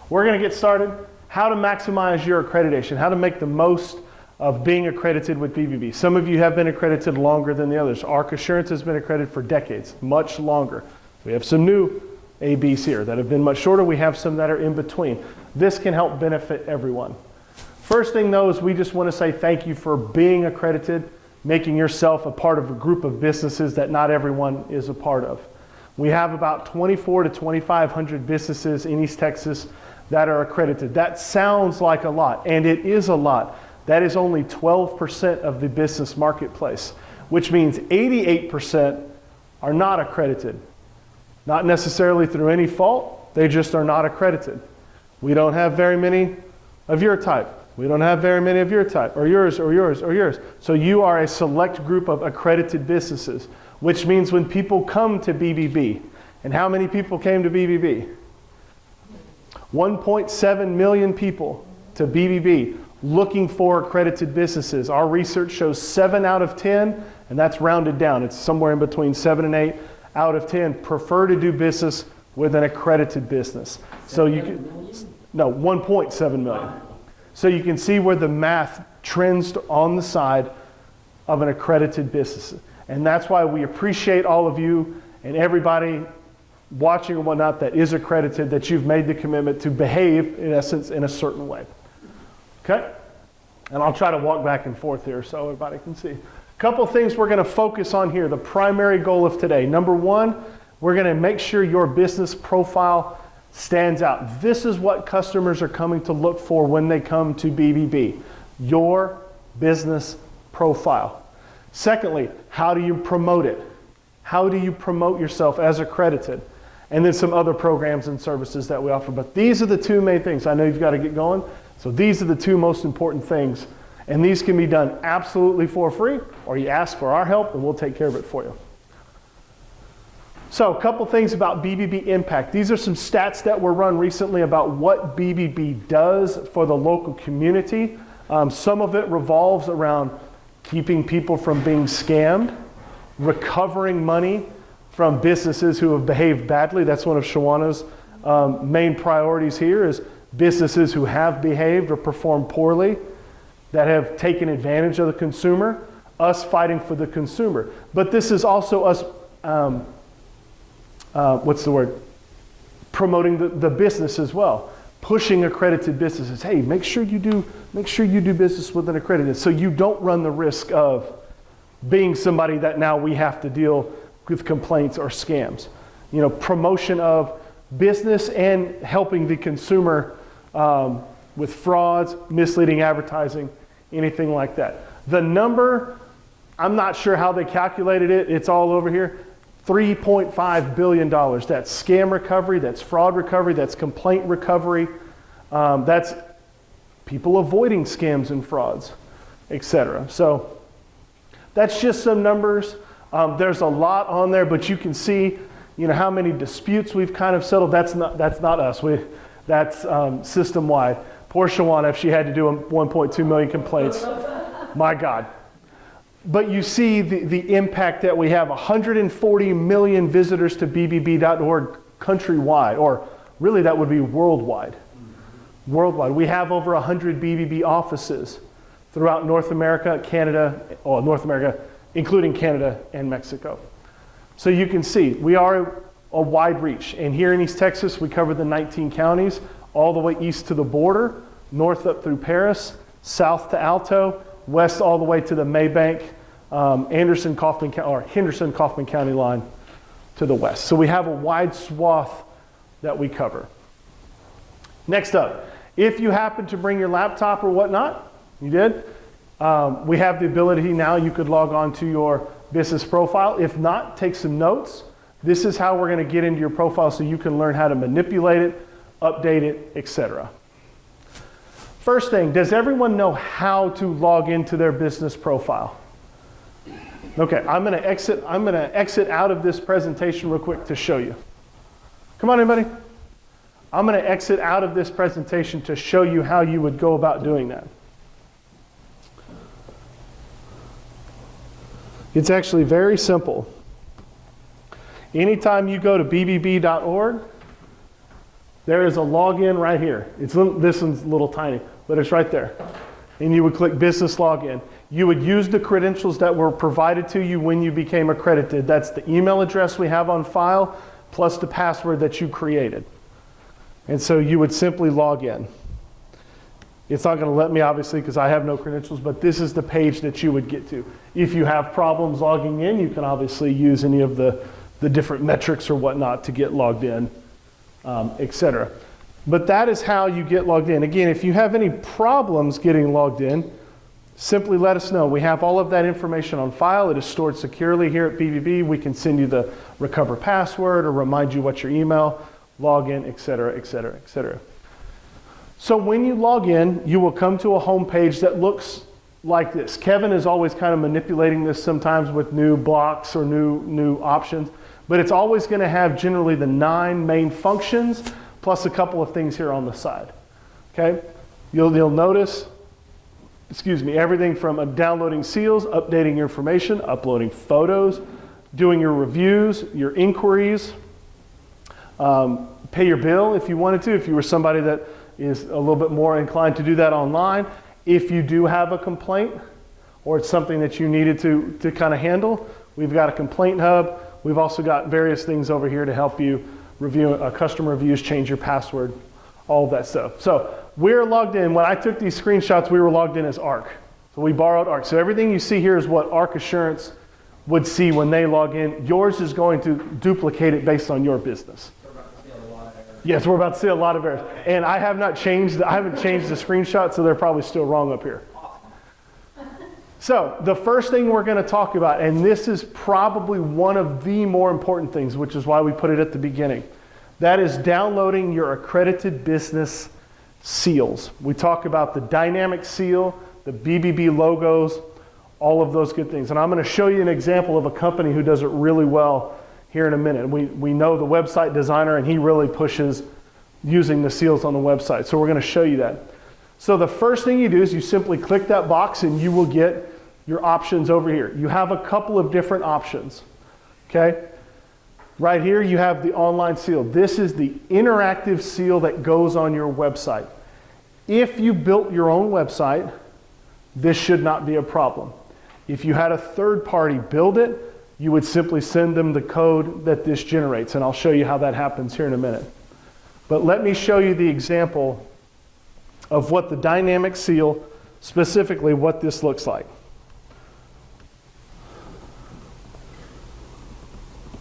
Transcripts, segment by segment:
We're going to get started. How to maximize your accreditation, how to make the most of being accredited with BBB. Some of you have been accredited longer than the others. ARC Assurance has been accredited for decades, much longer. We have some new ABs here that have been much shorter. We have some that are in between. This can help benefit everyone. First thing though is we just want to say thank you for being accredited, making yourself a part of a group of businesses that not everyone is a part of. We have about 24 to 2,500 businesses in East Texas that are accredited. That sounds like a lot, and it is a lot. That is only 12% of the business marketplace, which means 88% are not accredited. Not necessarily through any fault, they just are not accredited. We don't have very many of your type. We don't have very many of your type, or yours, or yours, or yours. So you are a select group of accredited businesses, which means when people come to BBB, and how many people came to BBB? 1.7 million people to BBB looking for accredited businesses. Our research shows 7 out of 10, and that's rounded down. It's somewhere in between 7 and 8 out of 10 prefer to do business with an accredited business. So you can, no, 1.7 million. So you can see where the math trends on the side of an accredited business. And that's why we appreciate all of you and everybody watching and whatnot that is accredited, that you've made the commitment to behave, in essence, in a certain way. Okay? And I'll try to walk back and forth here so everybody can see. A couple things we're going to focus on here, the primary goal of today. Number one, we're going to make sure your business profile stands out. This is what customers are coming to look for when they come to BBB, your business profile. Secondly, how do you promote it? How do you promote yourself as accredited? And then some other programs and services that we offer. But these are the two main things. I know you've got to get going. So these are the two most important things. And these can be done absolutely for free, or you ask for our help and we'll take care of it for you. So a couple things about BBB Impact. These are some stats that were run recently about what BBB does for the local community. Some of it revolves around keeping people from being scammed, recovering money from businesses who have behaved badly. That's one of Shawana's main priorities here, is businesses who have behaved or performed poorly, that have taken advantage of the consumer, us fighting for the consumer. But this is also us, promoting the business as well, pushing accredited businesses. Hey, make sure you do business with an accredited, so you don't run the risk of being somebody that now we have to deal with complaints or scams. You know, promotion of business and helping the consumer with frauds, misleading advertising, anything like that. The number, I'm not sure how they calculated it. It's all over here. $3.5 billion. That's scam recovery, that's fraud recovery, that's complaint recovery, that's people avoiding scams and frauds, etc. So that's just some numbers. There's a lot on there, but you can see, you know, how many disputes we've kind of settled. That's not us. That's system-wide. Poor Shawana, if she had to do 1.2 million complaints, my God. But you see the impact that we have. 140 million visitors to BBB.org countrywide, or really that would be worldwide. Worldwide. We have over 100 BBB offices throughout North America, Canada, North America, including Canada and Mexico. So you can see, we are a wide reach. And here in East Texas, we cover the 19 counties, all the way east to the border, north up through Paris, south to Alto, west all the way to the Maybank, Henderson-Kaufman County line to the west. So we have a wide swath that we cover. Next up, if you happen to bring your laptop or whatnot, you did, we have the ability now, you could log on to your business profile. If not, take some notes. This is how we're going to get into your profile so you can learn how to manipulate it, update it, etc. First thing, does everyone know how to log into their business profile? Okay, I'm going to exit out of this presentation real quick to show you. Come on, everybody. I'm going to exit out of this presentation to show you how you would go about doing that. It's actually very simple. Anytime you go to bbb.org, There is a login right here. This one's a little tiny, but it's right there. And you would click business login. You would use the credentials that were provided to you when you became accredited. That's the email address we have on file, plus the password that you created. And so you would simply log in. It's not going to let me, obviously, because I have no credentials, but this is the page that you would get to. If you have problems logging in, you can obviously use any of the different metrics or whatnot to get logged in, etc. But that is how you get logged in. Again, if you have any problems getting logged in, simply let us know. We have all of that information on file. It is stored securely here at BBB. We can send you the recover password or remind you what your email, login, etc., etc., etc. So when you log in, you will come to a home page that looks like this. Kevin is always kind of manipulating this sometimes with new blocks or new options, but it's always going to have generally the 9 main functions plus a couple of things here on the side. Okay? You'll notice, everything from downloading seals, updating your information, uploading photos, doing your reviews, your inquiries, pay your bill if you wanted to, if you were somebody that is a little bit more inclined to do that online. If you do have a complaint or it's something that you needed to kind of handle, we've got a complaint hub. We've also got various things over here to help you review customer reviews, change your password, all of that stuff. So we're logged in. When I took these screenshots, we were logged in as ARC. So we borrowed ARC. So everything you see here is what ARC Assurance would see when they log in. Yours is going to duplicate it based on your business. Yes, we're about to see a lot of errors. And I haven't changed the screenshot, so they're probably still wrong up here. So the first thing we're going to talk about, and this is probably one of the more important things, which is why we put it at the beginning, that is downloading your accredited business seals. We talk about the dynamic seal, the BBB logos, all of those good things. And I'm going to show you an example of a company who does it really well here in a minute. We know the website designer, and he really pushes using the seals on the website. So we're going to show you that. So the first thing you do is you simply click that box and you will get your options over here. You have a couple of different options. Okay? Right here you have the online seal. This is the interactive seal that goes on your website. If you built your own website, this should not be a problem. If you had a third party build it, you would simply send them the code that this generates, and I'll show you how that happens here in a minute. But let me show you the example of what the dynamic seal, specifically what this looks like.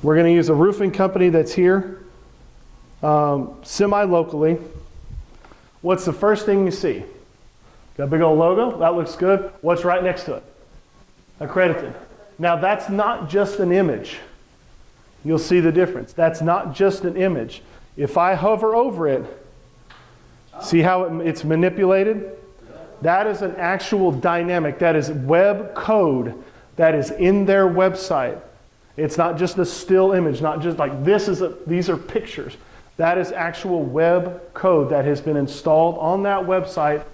We're going to use a roofing company that's here, semi-locally. What's the first thing you see? Got a big old logo? That looks good. What's right next to it? Accredited. Now that's not just an image. You'll see the difference. That's not just an image. If I hover over it, see how it's manipulated? That is an actual dynamic. That is web code that is in their website. It's not just a still image, not just like these are pictures. That is actual web code that has been installed on that website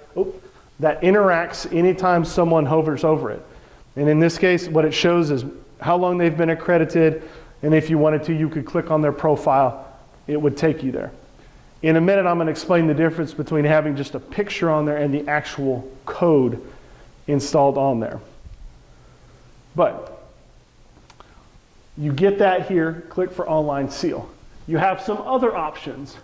that interacts anytime someone hovers over it. And in this case, what it shows is how long they've been accredited, and if you wanted to, you could click on their profile. It would take you there. In a minute, I'm going to explain the difference between having just a picture on there and the actual code installed on there. But you get that here, click for online seal. You have some other options.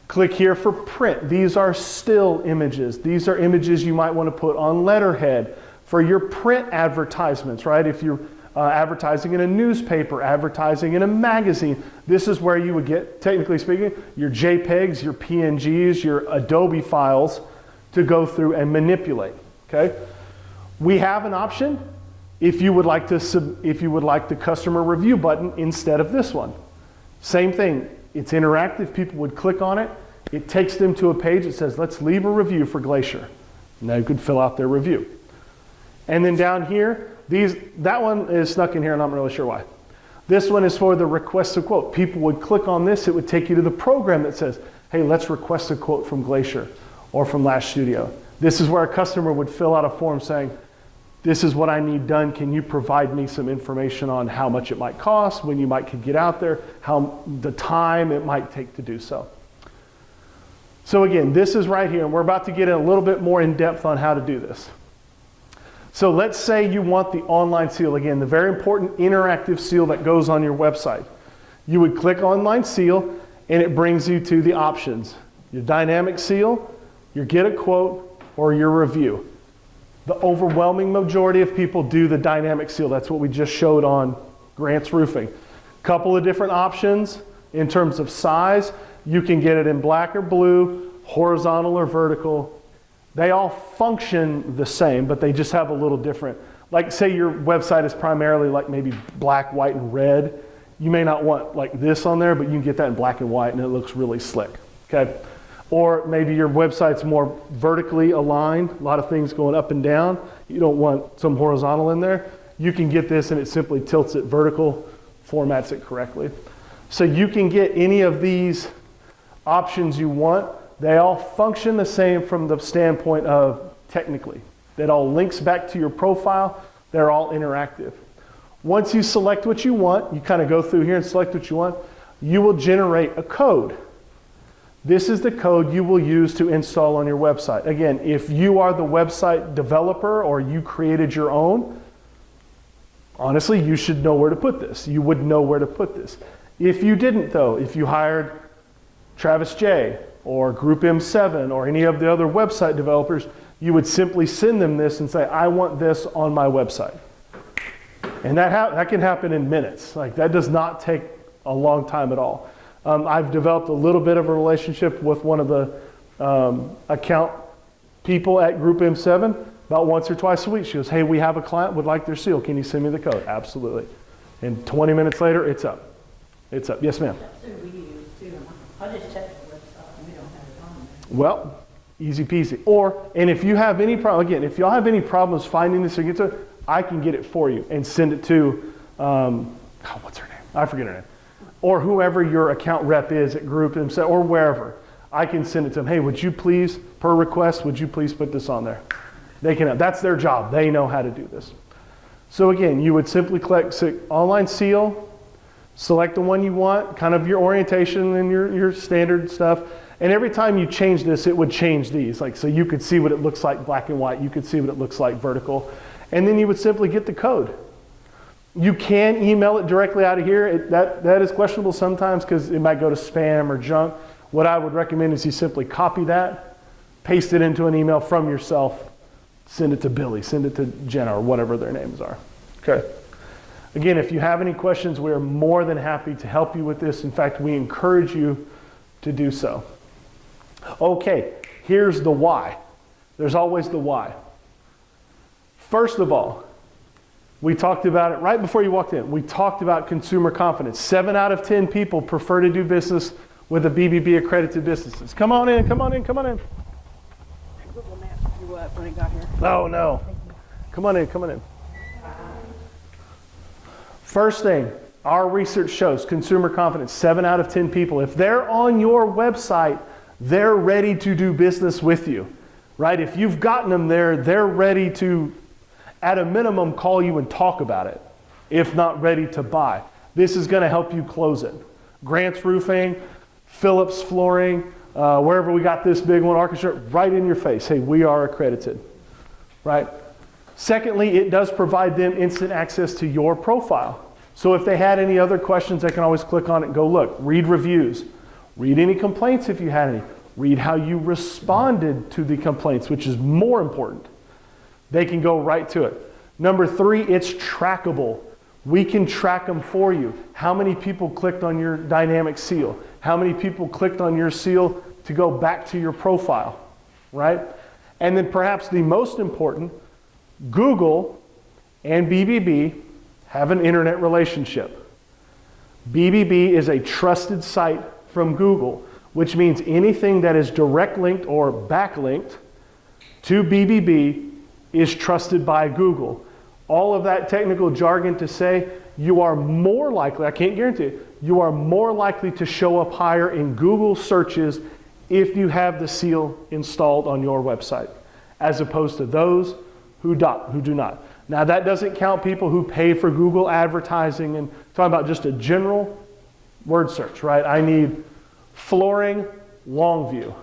Click here for print. These are still images. These are images you might want to put on letterhead for your print advertisements, right? If you're advertising in a newspaper, advertising in a magazine, this is where you would get, technically speaking, your JPEGs, your PNGs, your Adobe files to go through and manipulate, okay? We have an option if you would like the customer review button instead of this one. Same thing, it's interactive, people would click on it, it takes them to a page that says, let's leave a review for Glacier. Now you could fill out their review. And then down here, that one is snuck in here and I'm not really sure why. This one is for the request a quote. People would click on this, it would take you to the program that says, hey, let's request a quote from Glacier or from Lash Studio. This is where a customer would fill out a form saying, this is what I need done. Can you provide me some information on how much it might cost, when you might could get out there, how the time it might take to do so. So again, this is right here, and we're about to get in a little bit more in depth on how to do this. So let's say you want the online seal. Again, the very important interactive seal that goes on your website. You would click online seal, and it brings you to the options. Your dynamic seal, your get a quote, or your review. The overwhelming majority of people do the dynamic seal. That's what we just showed on Grant's Roofing. Couple of different options in terms of size. You can get it in black or blue, horizontal or vertical. They all function the same, but they just have a little different. Like say your website is primarily like maybe black, white, and red. You may not want like this on there, but you can get that in black and white and it looks really slick, okay? Or maybe your website's more vertically aligned, a lot of things going up and down. You don't want some horizontal in there. You can get this and it simply tilts it vertical, formats it correctly. So you can get any of these options you want. They all function the same from the standpoint of technically. That all links back to your profile. They're all interactive. Once you select what you want, you kind of go through here and select what you want, you will generate a code. This is the code you will use to install on your website. Again, if you are the website developer or you created your own, honestly, you should know where to put this. You would know where to put this. If you didn't though, if you hired Travis J or Group M7 or any of the other website developers, you would simply send them this and say, I want this on my website. And that can happen in minutes. Like that does not take a long time at all. I've developed a little bit of a relationship with one of the account people at Group M7 about once or twice a week. She goes, hey, we have a client would like their seal. Can you send me the code? Absolutely. And 20 minutes later, it's up. It's up. Yes, ma'am. That's who we use too. I just checked the website and we don't have it on there. Well, easy peasy. And if you have any problem, again, if y'all have any problems finding this or get to it, I can get it for you and send it to, what's her name? I forget her name. Or whoever your account rep is at Group M7 or wherever. I can send it to them. Hey, would you please, per request, would you please put this on there? They can. That's their job. They know how to do this. So again, you would simply click online seal, select the one you want, kind of your orientation and your standard stuff. And every time you change this, it would change these. Like, so you could see what it looks like black and white. You could see what it looks like vertical. And then you would simply get the code. You can email it directly out of here. That is questionable sometimes because it might go to spam or junk. What I would recommend is you simply copy that, paste it into an email from yourself, send it to Billy, send it to Jenna, or whatever their names are. Okay. Again, if you have any questions, we are more than happy to help you with this. In fact, we encourage you to do so. Okay, here's the why. There's always the why. First of all, we talked about it right before you walked in. We talked about consumer confidence. 7 out of 10 people prefer to do business with the BBB accredited businesses. Come on in, come on in, come on in. Google Maps blew up when it got here. Oh no. Come on in, come on in. First thing, our research shows consumer confidence, 7 out of 10 people. If they're on your website, they're ready to do business with you, right? If you've gotten them there, they're ready to, at a minimum, call you and talk about it, if not ready to buy. This is going to help you close it. Grant's Roofing, Phillips Flooring, wherever we got this big one, Orchestra, right in your face. Hey, we are accredited, right? Secondly, it does provide them instant access to your profile. So if they had any other questions, they can always click on it and go look, read reviews, read any complaints if you had any, read how you responded to the complaints, which is more important. They can go right to it. Number 3, it's trackable. We can track them for you. How many people clicked on your dynamic seal? How many people clicked on your seal to go back to your profile, right? And then perhaps the most important, Google and BBB have an internet relationship. BBB is a trusted site from Google, which means anything that is direct linked or backlinked to BBB is trusted by Google. All of that technical jargon to say you are more likely, I can't guarantee it, you are more likely to show up higher in Google searches if you have the seal installed on your website, as opposed to those who do not. Now that doesn't count people who pay for Google advertising and talking about just a general word search, right? I need flooring, Longview.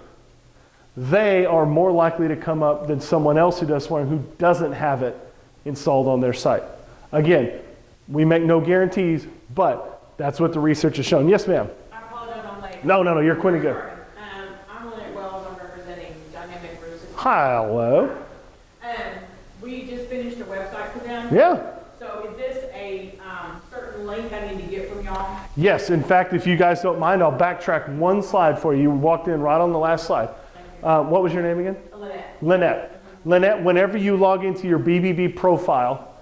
they are more likely to come up than someone else who does flooring who doesn't have it installed on their site. Again, we make no guarantees, but that's what the research has shown. Yes, ma'am. I apologize, I'm late. No, you're Quinny good. I'm Lynette Wells, I'm representing Dynamic Roofs. Hello. We just finished a website for them. Yeah. So is this a certain link I need to get from y'all? Yes, in fact, if you guys don't mind, I'll backtrack one slide for you. You walked in right on the last slide. What was your name again? Lynette. Lynette. Lynette, whenever you log into your BBB profile,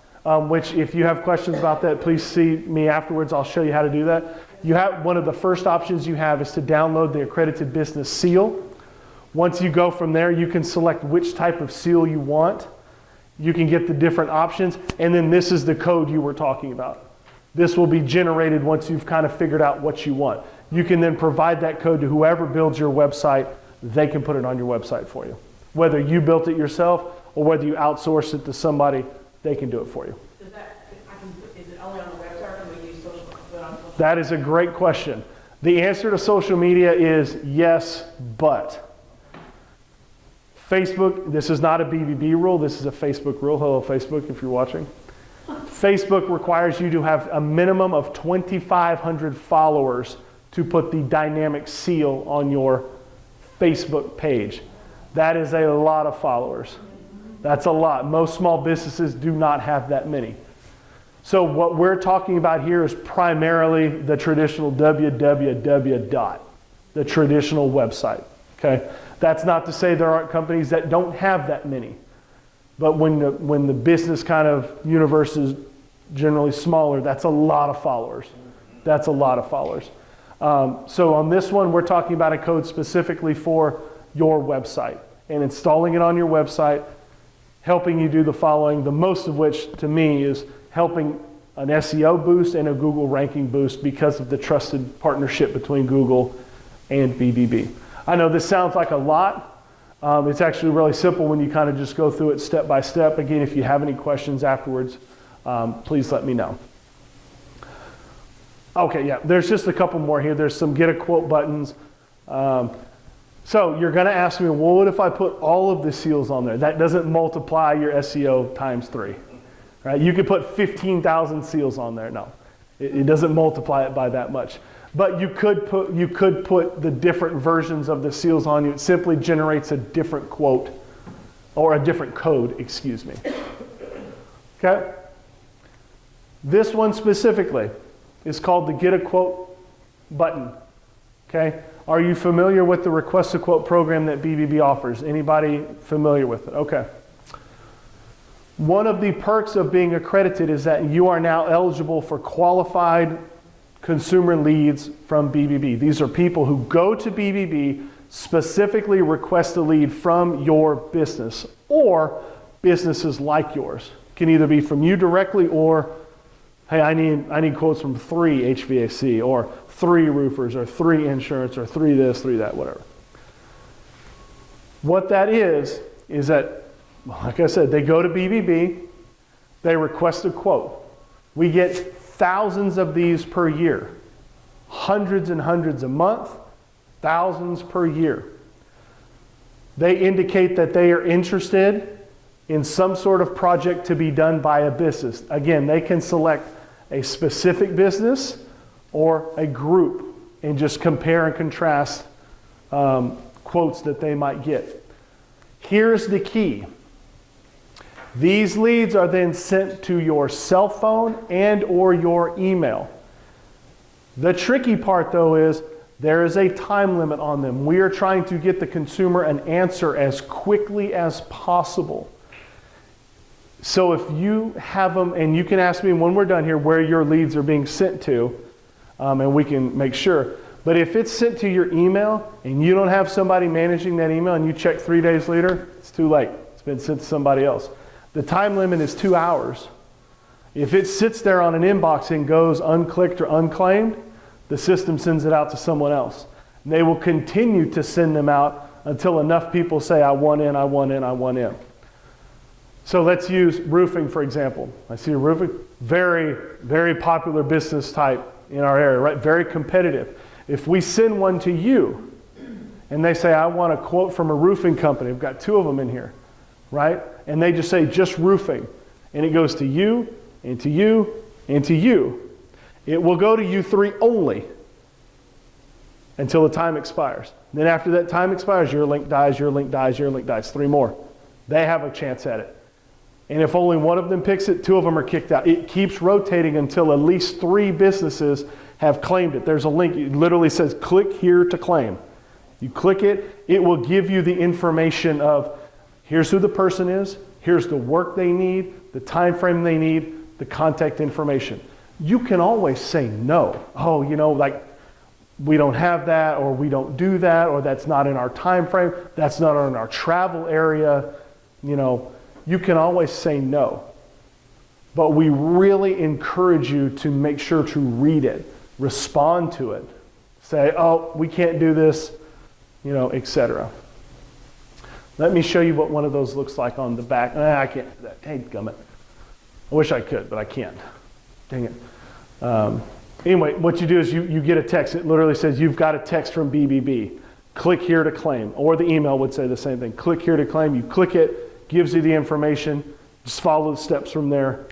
which if you have questions about that, please see me afterwards. I'll show you how to do that. You have one of the first options you have is to download the Accredited Business Seal. Once you go from there, you can select which type of seal you want. You can get the different options, and then this is the code you were talking about. This will be generated once you've kind of figured out what you want. You can then provide that code to whoever builds your website. They can put it on your website for you. Whether you built it yourself or whether you outsource it to somebody, they can do it for you. Is it only on the website, or can we use social? That is a great question. The answer to social media is yes, but. Facebook, this is not a BBB rule, this is a Facebook rule. Hello, Facebook, if you're watching. Facebook requires you to have a minimum of 2,500 followers to put the dynamic seal on your Facebook page. That is a lot of followers. That's a lot. Most small businesses do not have that many. So what we're talking about here is primarily the traditional www dot, the traditional website, okay? That's not to say there aren't companies that don't have that many. But when the business kind of universe is generally smaller, that's a lot of followers. That's a lot of followers. So on this one, we're talking about a code specifically for your website and installing it on your website, helping you do the following, the most of which to me is helping an SEO boost and a Google ranking boost because of the trusted partnership between Google and BBB. I know this sounds like a lot. It's actually really simple when you kind of just go through it step by step. Again, if you have any questions afterwards, please let me know. Okay, yeah, there's just a couple more here. There's some get a quote buttons. So you're going to ask me, well, what if I put all of the seals on there? That doesn't multiply your SEO times 3. Right? You could put 15,000 seals on there. No, it doesn't multiply it by that much. But you could put the different versions of the seals on you. It simply generates a different quote or a different code, excuse me. Okay? This one specifically is called the Get a Quote button. Okay? Are you familiar with the Request a Quote program that BBB offers? Anybody familiar with it? Okay. One of the perks of being accredited is that you are now eligible for qualified consumer leads from BBB. These are people who go to BBB, specifically request a lead from your business or businesses like yours. It can either be from you directly or, hey, I need quotes from 3 HVAC or 3 roofers or 3 insurance or 3 this, 3 that, whatever. What that is that, like I said, they go to BBB, they request a quote. We get thousands of these per year, hundreds and hundreds a month, thousands per year. They indicate that they are interested in some sort of project to be done by a business. Again, they can select a specific business or a group and just compare and contrast quotes that they might get. Here's the key. These leads are then sent to your cell phone and or your email. The tricky part though is there is a time limit on them. We are trying to get the consumer an answer as quickly as possible. So if you have them, and you can ask me when we're done here where your leads are being sent to, and we can make sure. But if it's sent to your email and you don't have somebody managing that email and you check 3 days later, it's too late. It's been sent to somebody else. The time limit is 2 hours. If it sits there on an inbox and goes unclicked or unclaimed, the system sends it out to someone else. And they will continue to send them out until enough people say, I want in, I want in, I want in. So let's use roofing, for example. I see a roofing, very, very popular business type in our area, right? Very competitive. If we send one to you and they say, I want a quote from a roofing company. I've got 2 of them in here, right? And they just say, just roofing. And it goes to you, and to you, and to you. It will go to you 3 only until the time expires. Then after that time expires, your link dies, your link dies, your link dies. 3 more. They have a chance at it. And if only one of them picks it, 2 of them are kicked out. It keeps rotating until at least 3 businesses have claimed it. There's a link. It literally says, click here to claim. You click it, it will give you the information of, here's who the person is, here's the work they need, the time frame they need, the contact information. You can always say no. Oh, like, we don't have that, or we don't do that, or that's not in our time frame, that's not in our travel area. You can always say no. But we really encourage you to make sure to read it, respond to it. Say, oh, we can't do this, etc. Let me show you what one of those looks like on the back. I can't do that. Hey, gummit. I wish I could, but I can't. Dang it. Anyway, what you do is you get a text. It literally says, you've got a text from BBB. Click here to claim. Or the email would say the same thing. Click here to claim. You click it, gives you the information. Just follow the steps from there,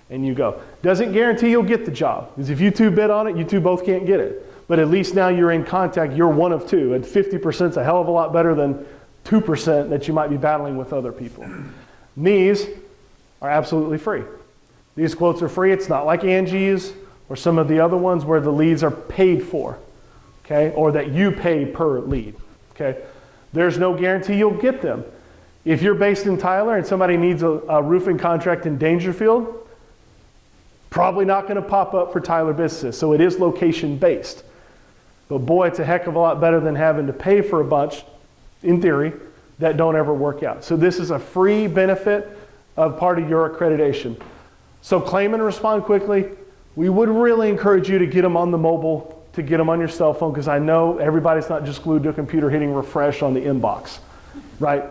and you go. Doesn't guarantee you'll get the job. Because if you 2 bid on it, you 2 both can't get it. But at least now you're in contact. You're one of 2. And 50% is a hell of a lot better than 2% that you might be battling with other people. These are absolutely free. These quotes are free. It's not like Angie's or some of the other ones where the leads are paid for, okay, or that you pay per lead, okay. There's no guarantee you'll get them. If you're based in Tyler and somebody needs a roofing contract in Dangerfield, probably not going to pop up for Tyler businesses. So it is location based. But boy, it's a heck of a lot better than having to pay for a bunch, in theory, that don't ever work out. So this is a free benefit of part of your accreditation. So claim and respond quickly. We would really encourage you to get them on the mobile, to get them on your cell phone, because I know everybody's not just glued to a computer hitting refresh on the inbox, right?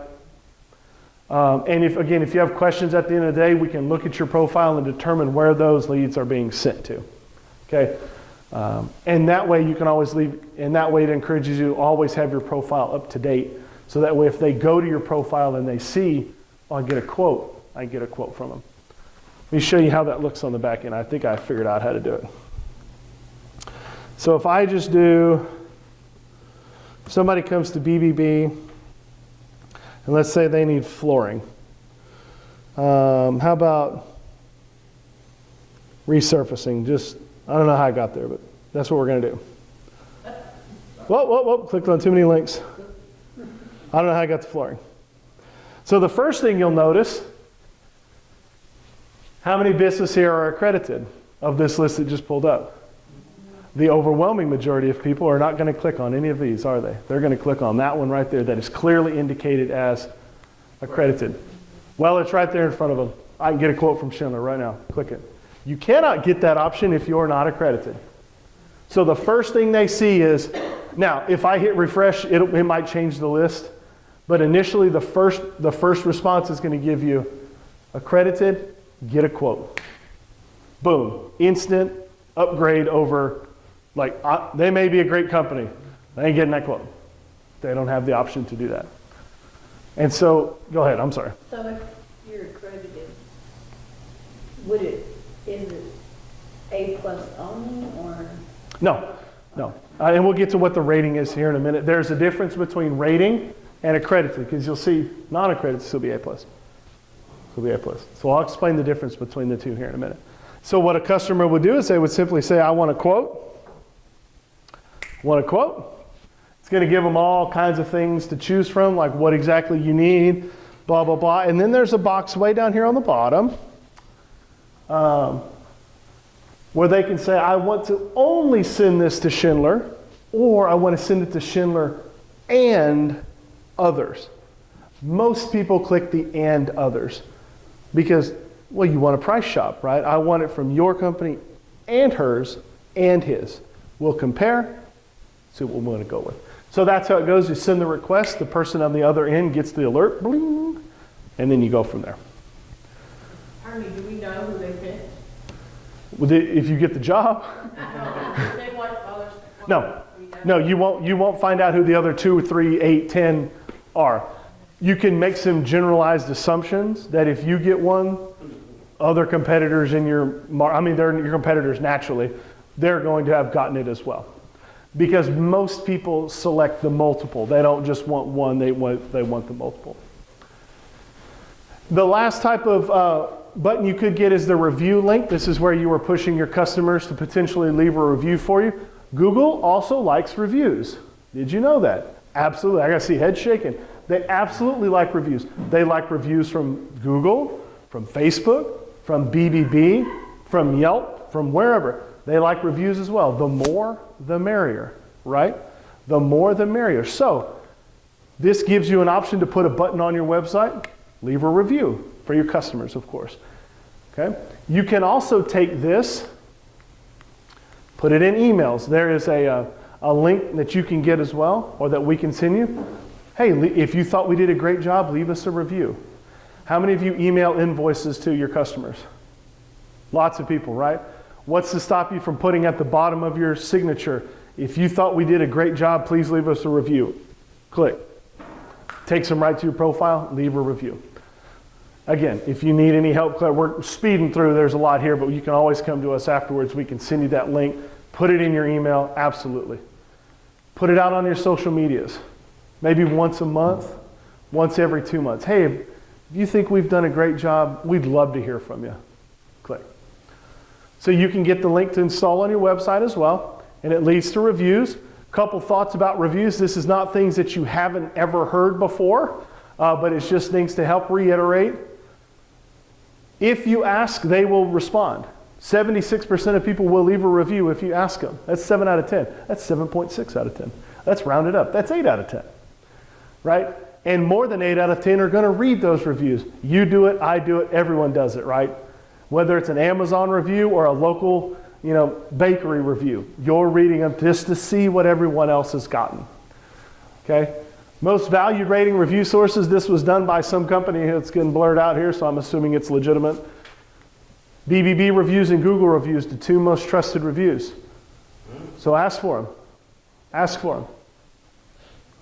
And if you have questions at the end of the day, we can look at your profile and determine where those leads are being sent to, okay? And that way you can always leave, and that way it encourages you to always have your profile up to date. So that way if they go to your profile and they see, oh, I get a quote from them. Let me show you how that looks on the back end. I think I figured out how to do it. So if I just do, if somebody comes to BBB, and let's say they need flooring. How about resurfacing? I don't know how I got there, but that's what we're going to do. Whoa, clicked on too many links. I don't know how I got the flooring. So the first thing you'll notice, how many businesses here are accredited of this list that just pulled up? The overwhelming majority of people are not going to click on any of these, are they? They're going to click on that one right there that is clearly indicated as accredited. Well, it's right there in front of them. I can get a quote from Schindler right now. Click it. You cannot get that option if you're not accredited. So the first thing they see is, now if I hit refresh, it might change the list, but initially the first response is going to give you accredited, get a quote. Boom, instant upgrade over. Like, they may be a great company. They ain't getting that quote. They don't have the option to do that. And so, go ahead, I'm sorry. So if you're accredited, is it A+ only, or? No. And we'll get to what the rating is here in a minute. There's a difference between rating and accredited, because you'll see non-accredited still be A+. So I'll explain the difference between the two here in a minute. So what a customer would do is they would simply say, I want a quote. It's going to give them all kinds of things to choose from, like what exactly you need, blah, blah, blah. And then there's a box way down here on the bottom where they can say, I want to only send this to Schindler, or I want to send it to Schindler and others. Most people click the and others because, well, you want a price shop, right? I want it from your company and hers and his. We'll compare, see what we're going to go with. So that's how it goes. You send the request, the person on the other end gets the alert, bling, and then you go from there. Pardon me, do we know who they picked? If you get the job. They want others. No, No, you won't find out who the other 2, 3, 8, 10 are. You can make some generalized assumptions that if you get one, other competitors in your, they're your competitors naturally, they're going to have gotten it as well. Because most people select the multiple. They don't just want one, they want the multiple. The last type of button you could get is the review link. This is where you are pushing your customers to potentially leave a review for you. Google also likes reviews. Did you know that? Absolutely. I got to see heads shaking. They absolutely like reviews. They like reviews from Google, from Facebook, from BBB, from Yelp, from wherever. They like reviews as well. The more, the merrier, right? The more, the merrier. So, this gives you an option to put a button on your website, leave a review for your customers, of course. Okay? You can also take this, put it in emails. There is a link that you can get as well, or that we can send you. Hey, if you thought we did a great job, leave us a review. How many of you email invoices to your customers? Lots of people, right? What's to stop you from putting at the bottom of your signature, if you thought we did a great job, please leave us a review. Click. Takes them right to your profile, leave a review. Again, if you need any help, we're speeding through, there's a lot here, but you can always come to us afterwards. We can send you that link, put it in your email, absolutely. Put it out on your social medias. Maybe once a month, once every 2 months. Hey, if you think we've done a great job, we'd love to hear from you. Click. So you can get the link to install on your website as well, and it leads to reviews. Couple thoughts about reviews. This is not things that you haven't ever heard before, but it's just things to help reiterate. If you ask, they will respond. 76% of people will leave a review if you ask them. That's 7 out of 10. That's 7.6 out of 10. That's rounded up. That's 8 out of 10, right? And more than 8 out of 10 are going to read those reviews. You do it, I do it, everyone does it, right? Whether it's an Amazon review or a local, bakery review, you're reading them just to see what everyone else has gotten. Okay? Most valued rating review sources, this was done by some company. It's getting blurred out here, so I'm assuming it's legitimate. BBB reviews and Google reviews, the 2 most trusted reviews. So ask for them. Ask for them.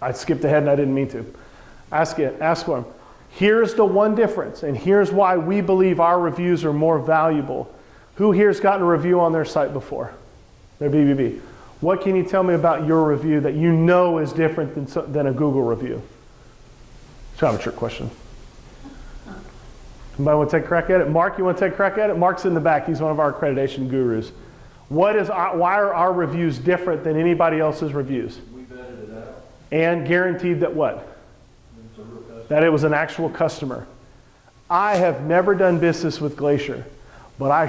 I skipped ahead and I didn't mean to. Ask for them. Here's the one difference, and here's why we believe our reviews are more valuable. Who here's gotten a review on their site before? Their BBB. What can you tell me about your review that you know is different than a Google review? It's kind of a trick question. Anybody want to take a crack at it? Mark, you want to take a crack at it? Mark's in the back. He's one of our accreditation gurus. Why are our reviews different than anybody else's reviews? We vetted it out. And guaranteed that what? That it was an actual customer. I have never done business with Glacier, but I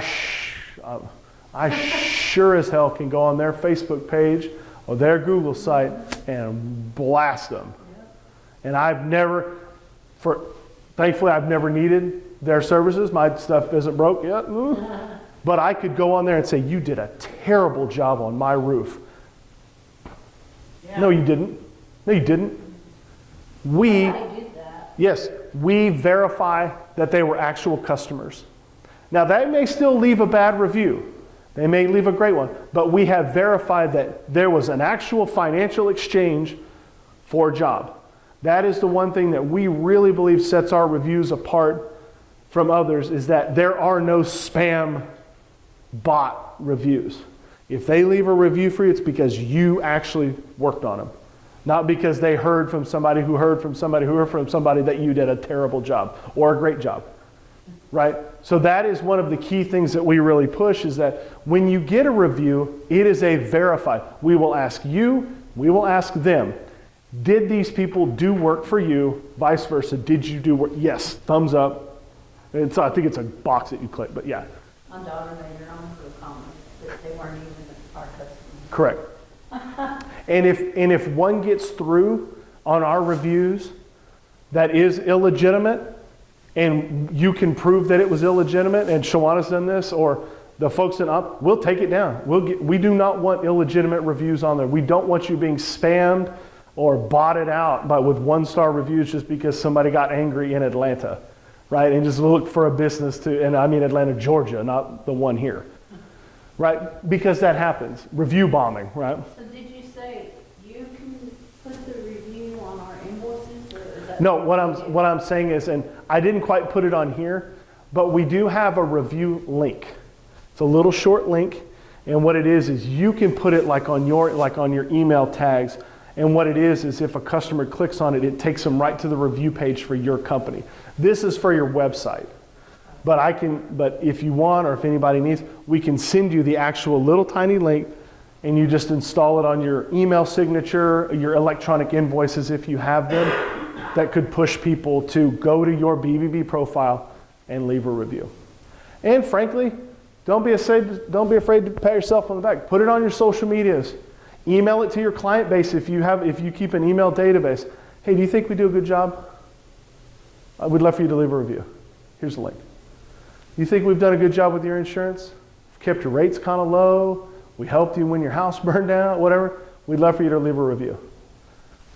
sure as hell can go on their Facebook page or their Google site and blast them. And thankfully I've never needed their services. My stuff isn't broke yet. But I could go on there and say, you did a terrible job on my roof. Yeah. No, you didn't. No, you didn't. Yes, we verify that they were actual customers. Now, they may still leave a bad review. They may leave a great one. But we have verified that there was an actual financial exchange for a job. That is the one thing that we really believe sets our reviews apart from others, is that there are no spam bot reviews. If they leave a review for you, it's because you actually worked on them. Not because they heard from somebody who heard from somebody who heard from somebody that you did a terrible job or a great job, right? So that is one of the key things that we really push, is that when you get a review, it is a verified. We will ask you, we will ask them, did these people do work for you? Vice versa, did you do work? Yes, thumbs up. I think it's a box that you click, but yeah. My daughter made her own little comment that they weren't even our customers. Correct. And if one gets through on our reviews that is illegitimate, and you can prove that it was illegitimate, and Shawana's done this, or the folks in up, we'll take it down. We do not want illegitimate reviews on there. We don't want you being spammed or botted out with 1-star reviews just because somebody got angry in Atlanta, right? And just look for a business and I mean Atlanta, Georgia, not the one here, right? Because that happens. Review bombing, right? So did you say No, what I'm saying is, and I didn't quite put it on here, but we do have a review link. It's a little short link, and what it is you can put it like on your email tags. And what it is if a customer clicks on it, it takes them right to the review page for your company. This is for your website. But if you want, or if anybody needs, we can send you the actual little tiny link, and you just install it on your email signature, your electronic invoices if you have them, that could push people to go to your BBB profile and leave a review. And frankly, don't be afraid to pat yourself on the back. Put it on your social medias. Email it to your client base if you keep an email database. Hey, do you think we do a good job? We'd love for you to leave a review. Here's the link. You think we've done a good job with your insurance? We've kept your rates kind of low. We helped you when your house burned down, whatever. We'd love for you to leave a review.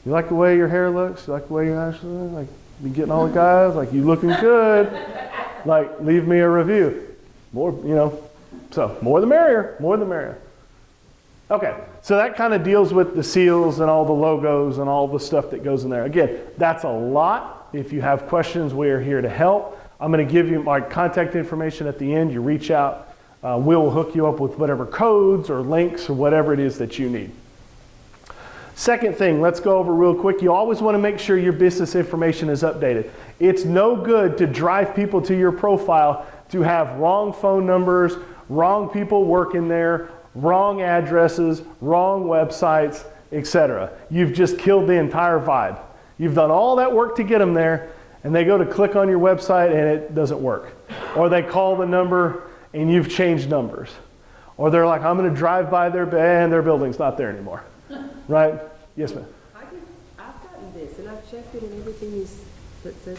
You like the way your hair looks? You like the way your eyes look? Like you getting all the guys? Like you looking good? Like leave me a review. More, so more the merrier, more the merrier. Okay, so that kind of deals with the seals and all the logos and all the stuff that goes in there. Again, that's a lot. If you have questions, we are here to help. I'm going to give you my contact information at the end. You reach out. We'll hook you up with whatever codes or links or whatever it is that you need. Second thing, let's go over real quick. You always want to make sure your business information is updated. It's no good to drive people to your profile to have wrong phone numbers, wrong people working there, wrong addresses, wrong websites, etc. You've just killed the entire vibe. You've done all that work to get them there, and they go to click on your website and it doesn't work. Or they call the number and you've changed numbers. Or they're like, I'm going to drive by their building's not there anymore. Right? Yes, ma'am. I've gotten this, and I've checked it, and everything that says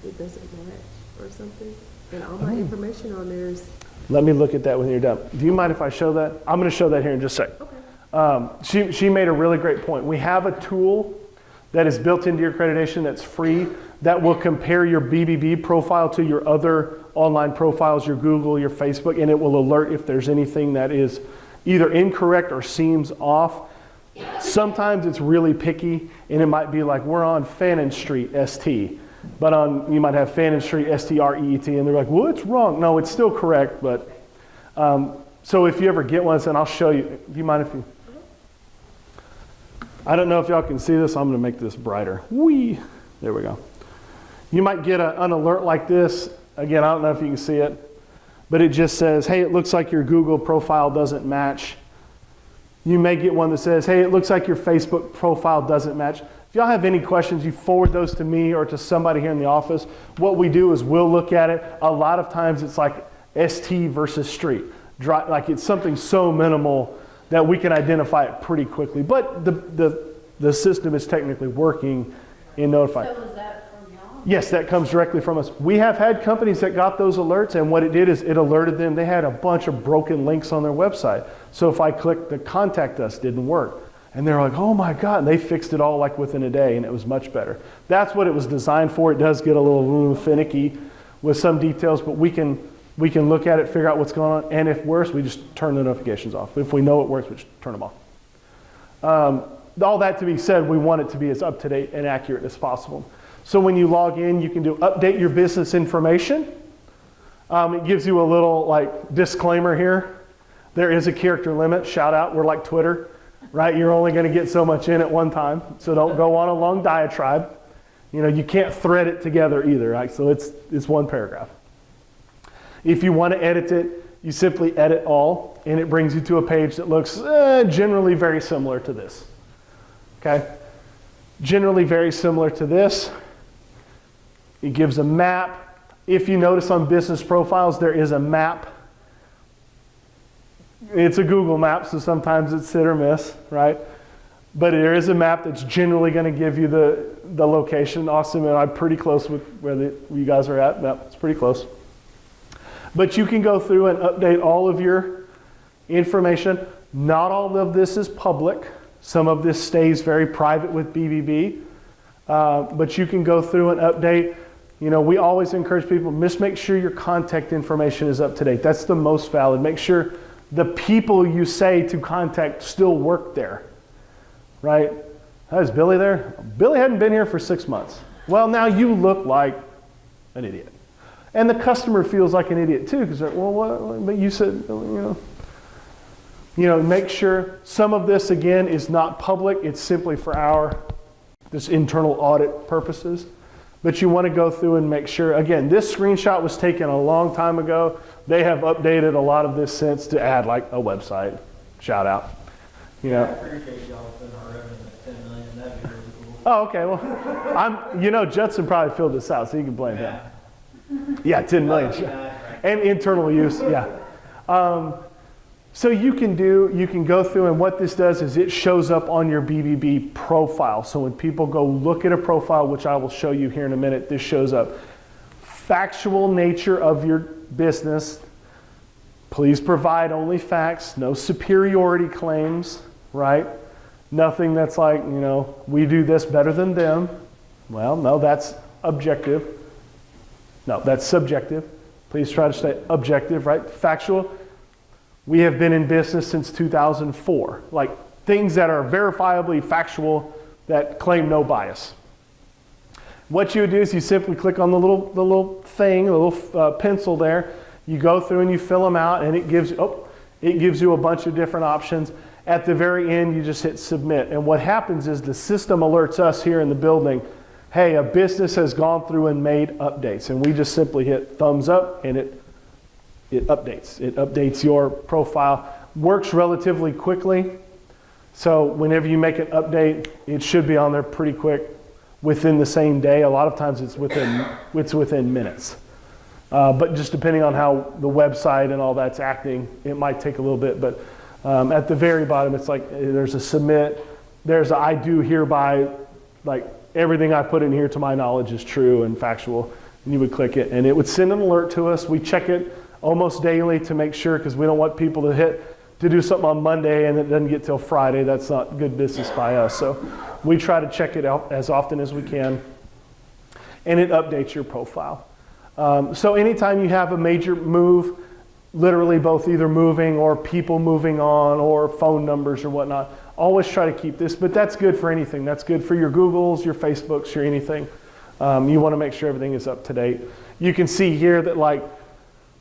it doesn't match or something, and all my information on there is. Let me look at that when you're done. Do you mind if I show that? I'm going to show that here in just a sec. Okay. She made a really great point. We have a tool that is built into your accreditation that's free that will compare your BBB profile to your other online profiles, your Google, your Facebook, and it will alert if there's anything that is either incorrect or seems off. Sometimes it's really picky, and it might be like we're on Fannin Street, ST, but you might have Fannin Street, STREET, and they're like, well, it's wrong. No, it's still correct, but so if you ever get one, then I'll show you. Do you mind if you? I don't know if y'all can see this. I'm going to make this brighter. Whee! There we go. You might get an alert like this. Again, I don't know if you can see it, but it just says, hey, it looks like your Google profile doesn't match. You may get one that says, hey, it looks like your Facebook profile doesn't match. If y'all have any questions, you forward those to me or to somebody here in the office. What we do is we'll look at it. A lot of times it's like ST versus street. Like it's something so minimal that we can identify it pretty quickly. But the system is technically working in notifying. So is that from y'all? Yes, that comes directly from us. We have had companies that got those alerts, and what it did is it alerted them. They had a bunch of broken links on their website. So if I clicked the contact us, didn't work. And they're like, oh my God, and they fixed it all like within a day, and it was much better. That's what it was designed for. It does get a little finicky with some details, but we can look at it, figure out what's going on, and if worse, we just turn the notifications off. If we know it works, we just turn them off. All that to be said, we want it to be as up-to-date and accurate as possible. So when you log in, you can do update your business information. It gives you a little disclaimer here. There is a character limit. Shout out, we're like Twitter, right? You're only going to get so much in at one time, so don't go on a long diatribe. You can't thread it together either, right? So it's one paragraph. If you want to edit it, you simply edit all, and it brings you to a page that looks generally very similar to this. Okay? Generally very similar to this. It gives a map. If you notice on business profiles, there is a map. It's a Google map, so sometimes it's hit or miss, right? But there is a map that's generally going to give you the location. Austin and I'm pretty close with where you guys are at. Yep, it's pretty close. But you can go through and update all of your information. Not all of this is public. Some of this stays very private with BBB. But you can go through and update. We always encourage people, just make sure your contact information is up to date. That's the most valid. Make sure the people you say to contact still work there, right? Is Billy there? Billy hadn't been here for 6 months. Well, now you look like an idiot. And the customer feels like an idiot too, because well, what, but you said, make sure some of this, again, is not public. It's simply for our just internal audit purposes. But you want to go through and make sure, again, this screenshot was taken a long time ago. They have updated a lot of this since to add like a website, shout out. I appreciate y'all putting our revenue at 10 million, that'd be really cool. Oh, okay, well, Judson probably filled this out, so you can blame him. Yeah, 10 million. That'd be nice, right? And internal use, yeah. So you can go through, and what this does is it shows up on your BBB profile. So when people go look at a profile, which I will show you here in a minute, this shows up. Factual nature of your business. Please provide only facts, no superiority claims, right? Nothing that's like, we do this better than them. Well, no, that's objective. No, that's subjective. Please try to stay objective, right? Factual. We have been in business since 2004. Like things that are verifiably factual that claim no bias. What you would do is you simply click on the little thing, the little pencil there. You go through and you fill them out, and it gives you a bunch of different options. At the very end, you just hit submit. And what happens is the system alerts us here in the building, hey, a business has gone through and made updates. And we just simply hit thumbs up, and it updates. It updates your profile. Works relatively quickly. So whenever you make an update, it should be on there pretty quick within the same day. A lot of times it's within minutes. But just depending on how the website and all that's acting, it might take a little bit. But at the very bottom, it's like there's a submit. There's a I do hereby, like everything I put in here to my knowledge is true and factual. And you would click it, and it would send an alert to us. We check it almost daily to make sure, because we don't want people to do something on Monday and it doesn't get till Friday. That's not good business by us. So we try to check it out as often as we can, and it updates your profile. So anytime you have a major move, literally both either moving or people moving on or phone numbers or whatnot, always try to keep this, but that's good for anything. That's good for your Googles, your Facebooks, your anything. You want to make sure everything is up to date. You can see here that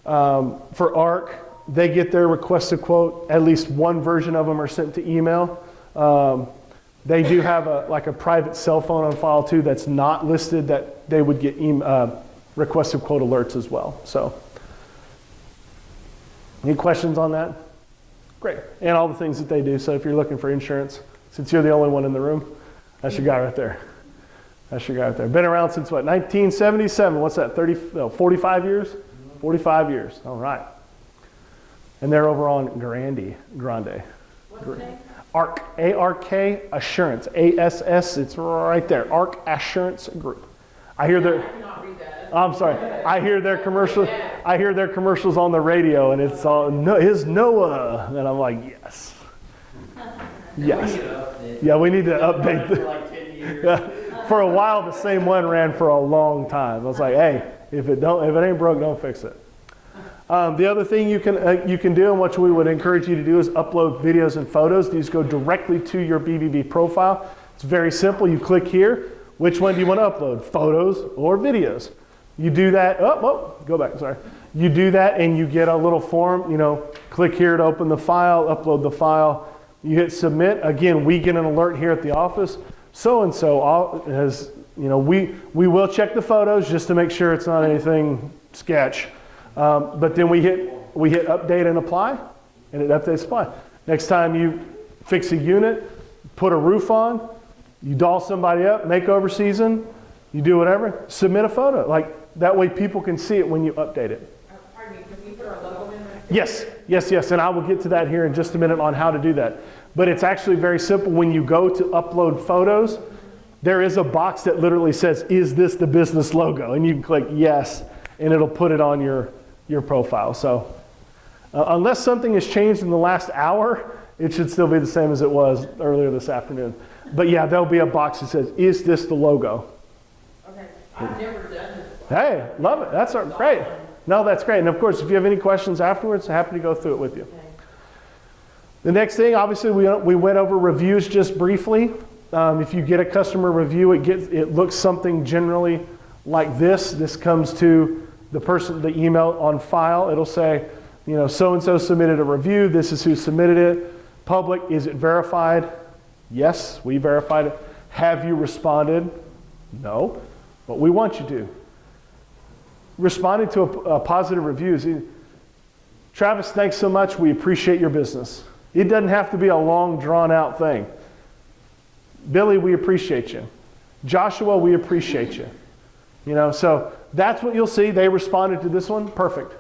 for ARC, they get their requested quote. At least one version of them are sent to email. They do have a private cell phone on file too that's not listed, that they would get requested quote alerts as well. So, any questions on that? Great. And all the things that they do. So if you're looking for insurance, since you're the only one in the room, that's your guy right there. That's your guy right there. Been around since what, 1977? What's that, 45 years? 45 years, all right. And they're over on Grande. What's the name? ARC, A-R-K, Assurance, A-S-S, it's right there, ARC Assurance Group. I hear their, I cannot read that. I'm sorry, I hear their commercials on the radio, and it's all, no, is Noah, and I'm like, yes. Yes. Yeah, we need to update For like 10 years. Yeah. For a while, the same one ran for a long time. I was like, hey, if it ain't broke, don't fix it. The other thing you can do, and what we would encourage you to do, is upload videos and photos. These go directly to your BBB profile. It's very simple. You click here. Which one do you want to upload, photos or videos? You do that. Go back. Sorry. You do that, and you get a little form. Click here to open the file. Upload the file. You hit submit. Again, we get an alert here at the office. So and so has. We will check the photos just to make sure it's not anything sketch. But then we hit update and apply, and it updates apply. Next time you fix a unit, put a roof on, you doll somebody up, makeover season, you do whatever, submit a photo. Like that way people can see it when you update it. Pardon me, can we put our logo in there? Yes, and I will get to that here in just a minute on how to do that. But it's actually very simple. When you go to upload photos, there is a box that literally says, is this the business logo? And you can click yes, and it'll put it on your profile. So unless something has changed in the last hour, it should still be the same as it was earlier this afternoon. But yeah, there'll be a box that says, is this the logo? Okay, I've never done this. Hey, love it. That's great. No, that's great. And of course, if you have any questions afterwards, happy to go through it with you. Okay. The next thing, obviously, we went over reviews just briefly. If you get a customer review, it looks something generally like this. This comes to the email on file. It'll say, so-and-so submitted a review. This is who submitted it. Public, is it verified? Yes, we verified it. Have you responded? No, but we want you to. Responding to a positive review. Travis, thanks so much. We appreciate your business. It doesn't have to be a long, drawn-out thing. Billy, we appreciate you. Joshua, we appreciate you. So that's what you'll see. They responded to this one. Perfect.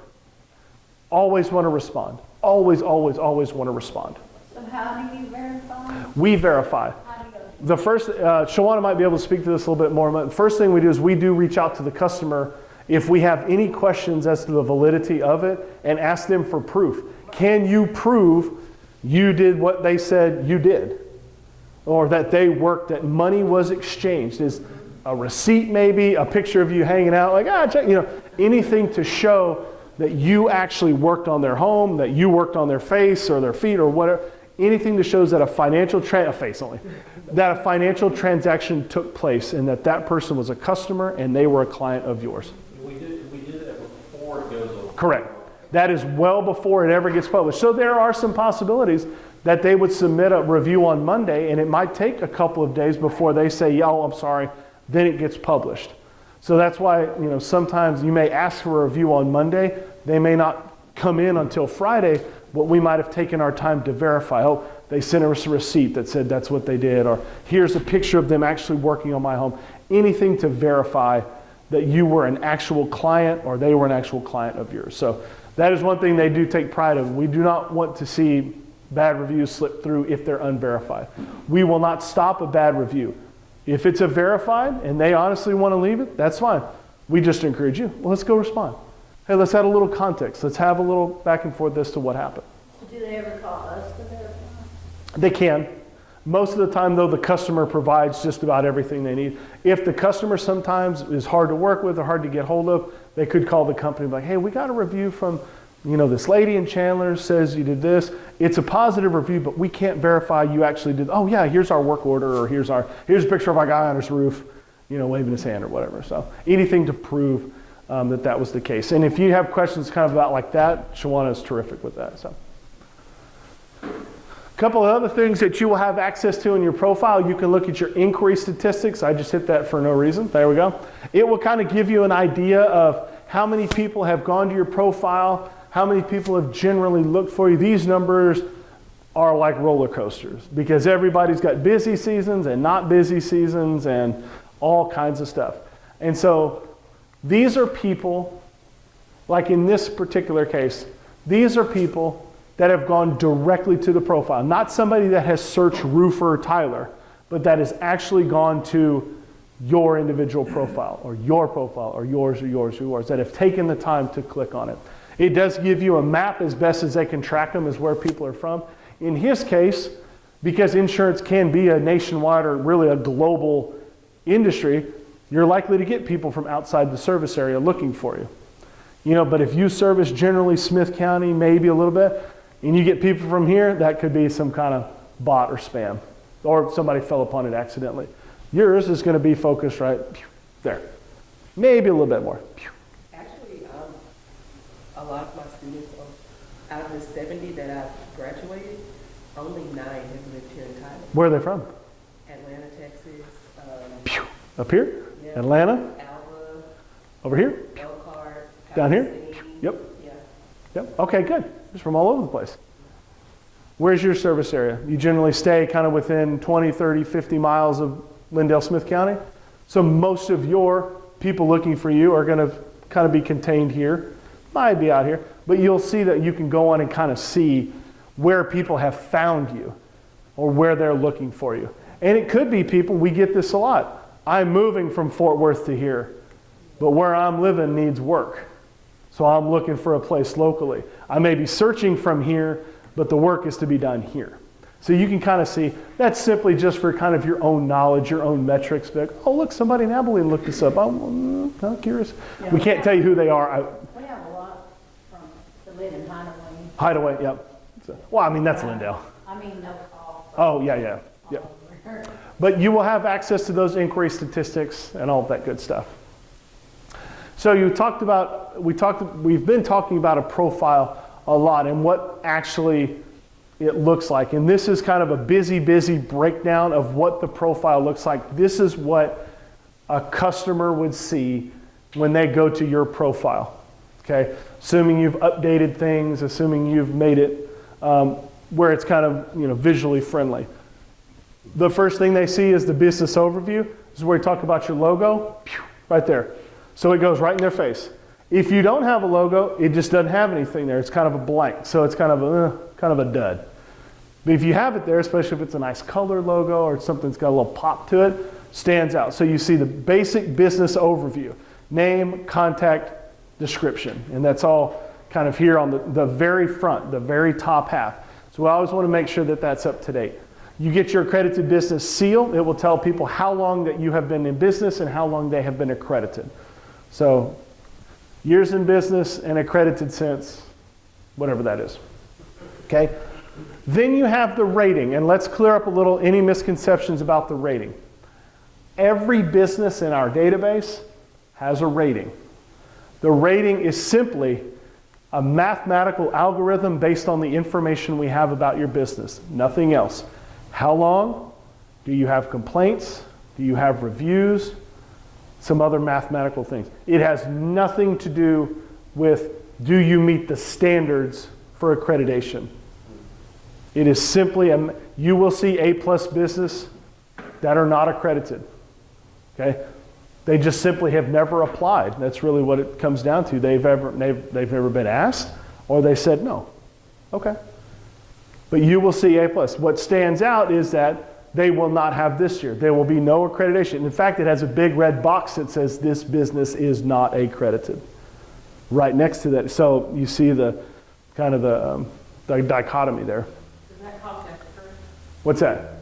Always want to respond. Always, always, always want to respond. So how do you verify? We verify. How do you go? The first, Shawana might be able to speak to this a little bit more. But the first thing we do is we do reach out to the customer if we have any questions as to the validity of it and ask them for proof. Can you prove you did what they said you did? Or that they worked, that money was exchanged? Is a receipt maybe, a picture of you hanging out, like, check, anything to show that you actually worked on their home, that you worked on their face or their feet or whatever. Anything that shows that a financial that a financial transaction took place and that person was a customer and they were a client of yours. We did that before it goes over. Correct. That is well before it ever gets published. So there are some possibilities that they would submit a review on Monday and it might take a couple of days before they say, I'm sorry, then it gets published. So that's why, sometimes you may ask for a review on Monday. They may not come in until Friday, but we might have taken our time to verify. Oh, they sent us a receipt that said that's what they did, or here's a picture of them actually working on my home. Anything to verify that you were an actual client or they were an actual client of yours. So that is one thing they do take pride in. We do not want to see bad reviews slip through if they're unverified. We will not stop a bad review. If it's a verified and they honestly want to leave it, that's fine. We just encourage you. Well, let's go respond. Hey, let's add a little context. Let's have a little back and forth as to what happened. So do they ever call us to verify? They can. Most of the time, though, the customer provides just about everything they need. If the customer sometimes is hard to work with or hard to get hold of, they could call the company and be like, hey, we got a review from this lady in Chandler says you did this. It's a positive review, but we can't verify you actually did. Oh yeah, here's our work order, or here's a picture of our guy on his roof, waving his hand or whatever. So anything to prove that was the case. And if you have questions kind of about like that, Shawana is terrific with that. So a couple of other things that you will have access to in your profile. You can look at your inquiry statistics. I just hit that for no reason. There we go. It will kind of give you an idea of how many people have gone to your profile, how many people have generally looked for you. These numbers are like roller coasters because everybody's got busy seasons and not busy seasons and all kinds of stuff. And so these are people, like in this particular case, these are people that have gone directly to the profile. Not somebody that has searched roofer Tyler, but that has actually gone to your individual profile or yours, that have taken the time to click on it. It does give you a map as best as they can track them as where people are from. In his case, because insurance can be a nationwide or really a global industry, you're likely to get people from outside the service area looking for you. But if you service generally Smith County, maybe a little bit, and you get people from here, that could be some kind of bot or spam, or somebody fell upon it accidentally. Yours is going to be focused right there. Maybe a little bit more. Actually, a lot of my students, out of the 70 that I've graduated, only 9 have lived here in Tyler. Where are they from? Atlanta, Texas. Up here? Yeah. Atlanta? Alva, Over here? Elkhart, Down here? Palestine. Yep. Yeah. Yep. Okay, good. Just from all over the place. Where's your service area? You generally stay kind of within 20, 30, 50 miles of Lindale, Smith County. So most of your people looking for you are going to kind of be contained here. Might be out here. But you'll see that you can go on and kind of see where people have found you or where they're looking for you. And it could be people, we get this a lot. I'm moving from Fort Worth to here, but where I'm living needs work. So I'm looking for a place locally. I may be searching from here, but the work is to be done here. So you can kind of see, that's simply just for kind of your own knowledge, your own metrics. Like, oh, look, somebody in Abilene looked this up. I'm curious. Yeah, we can't tell you who they are. We have a lot from the live in Hideaway. Hideaway, yep. So, well, I mean, that's Lindale. I mean, no call. Oh, yeah. But you will have access to those inquiry statistics and all of that good stuff. So we've been talking about a profile a lot and what actually it looks like. And this is kind of a busy breakdown of what the profile looks like. This is what a customer would see when they go to your profile. Okay, assuming you've updated things, assuming you've made it where it's kind of visually friendly. The first thing they see is the business overview. This is where we talk about your logo, right there. So it goes right in their face. If you don't have a logo, it just doesn't have anything there. It's kind of a blank, so it's kind of a dud. But if you have it there, especially if it's a nice color logo or something that's got a little pop to it, stands out. So you see the basic business overview, name, contact, description, and that's all kind of here on the very front, the very top half. So I always want to make sure that that's up to date. You get your accredited business seal. It will tell people how long that you have been in business and how long they have been accredited. So years in business and accredited since, whatever that is. Okay? Then you have the rating, and let's clear up a little any misconceptions about the rating. Every business in our database has a rating. The rating is simply a mathematical algorithm based on the information we have about your business, nothing else. How long? Do you have complaints? Do you have reviews? Some other mathematical things. It has nothing to do with do you meet the standards for accreditation. It is simply, you will see A+ business that are not accredited. Okay? They just simply have never applied. That's really what it comes down to. They've never been asked, or they said no. Okay. But you will see A+. What stands out is that they will not have this year. There will be no accreditation. In fact, it has a big red box that says this business is not accredited right next to that. So you see the kind of the dichotomy there. Does that cost extra? What's that?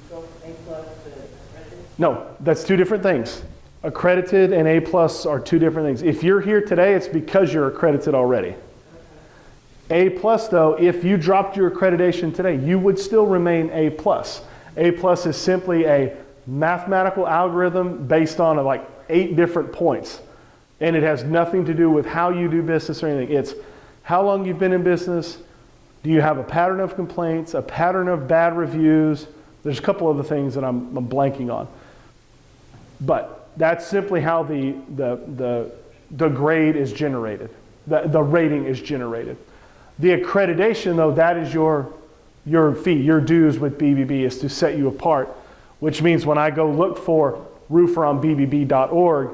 Go from A+ to accredited? No, that's two different things. Accredited and A+ are two different things. If you're here today, it's because you're accredited already. A+, though, if you dropped your accreditation today, you would still remain A+. A+ is simply a mathematical algorithm based on like 8 different points. And it has nothing to do with how you do business or anything. It's how long you've been in business, do you have a pattern of complaints, a pattern of bad reviews. There's a couple other things that I'm blanking on. But that's simply how the grade is generated, the rating is generated. The accreditation, though, that is your fee, your dues with BBB is to set you apart, which means when I go look for roofer on bbb.org,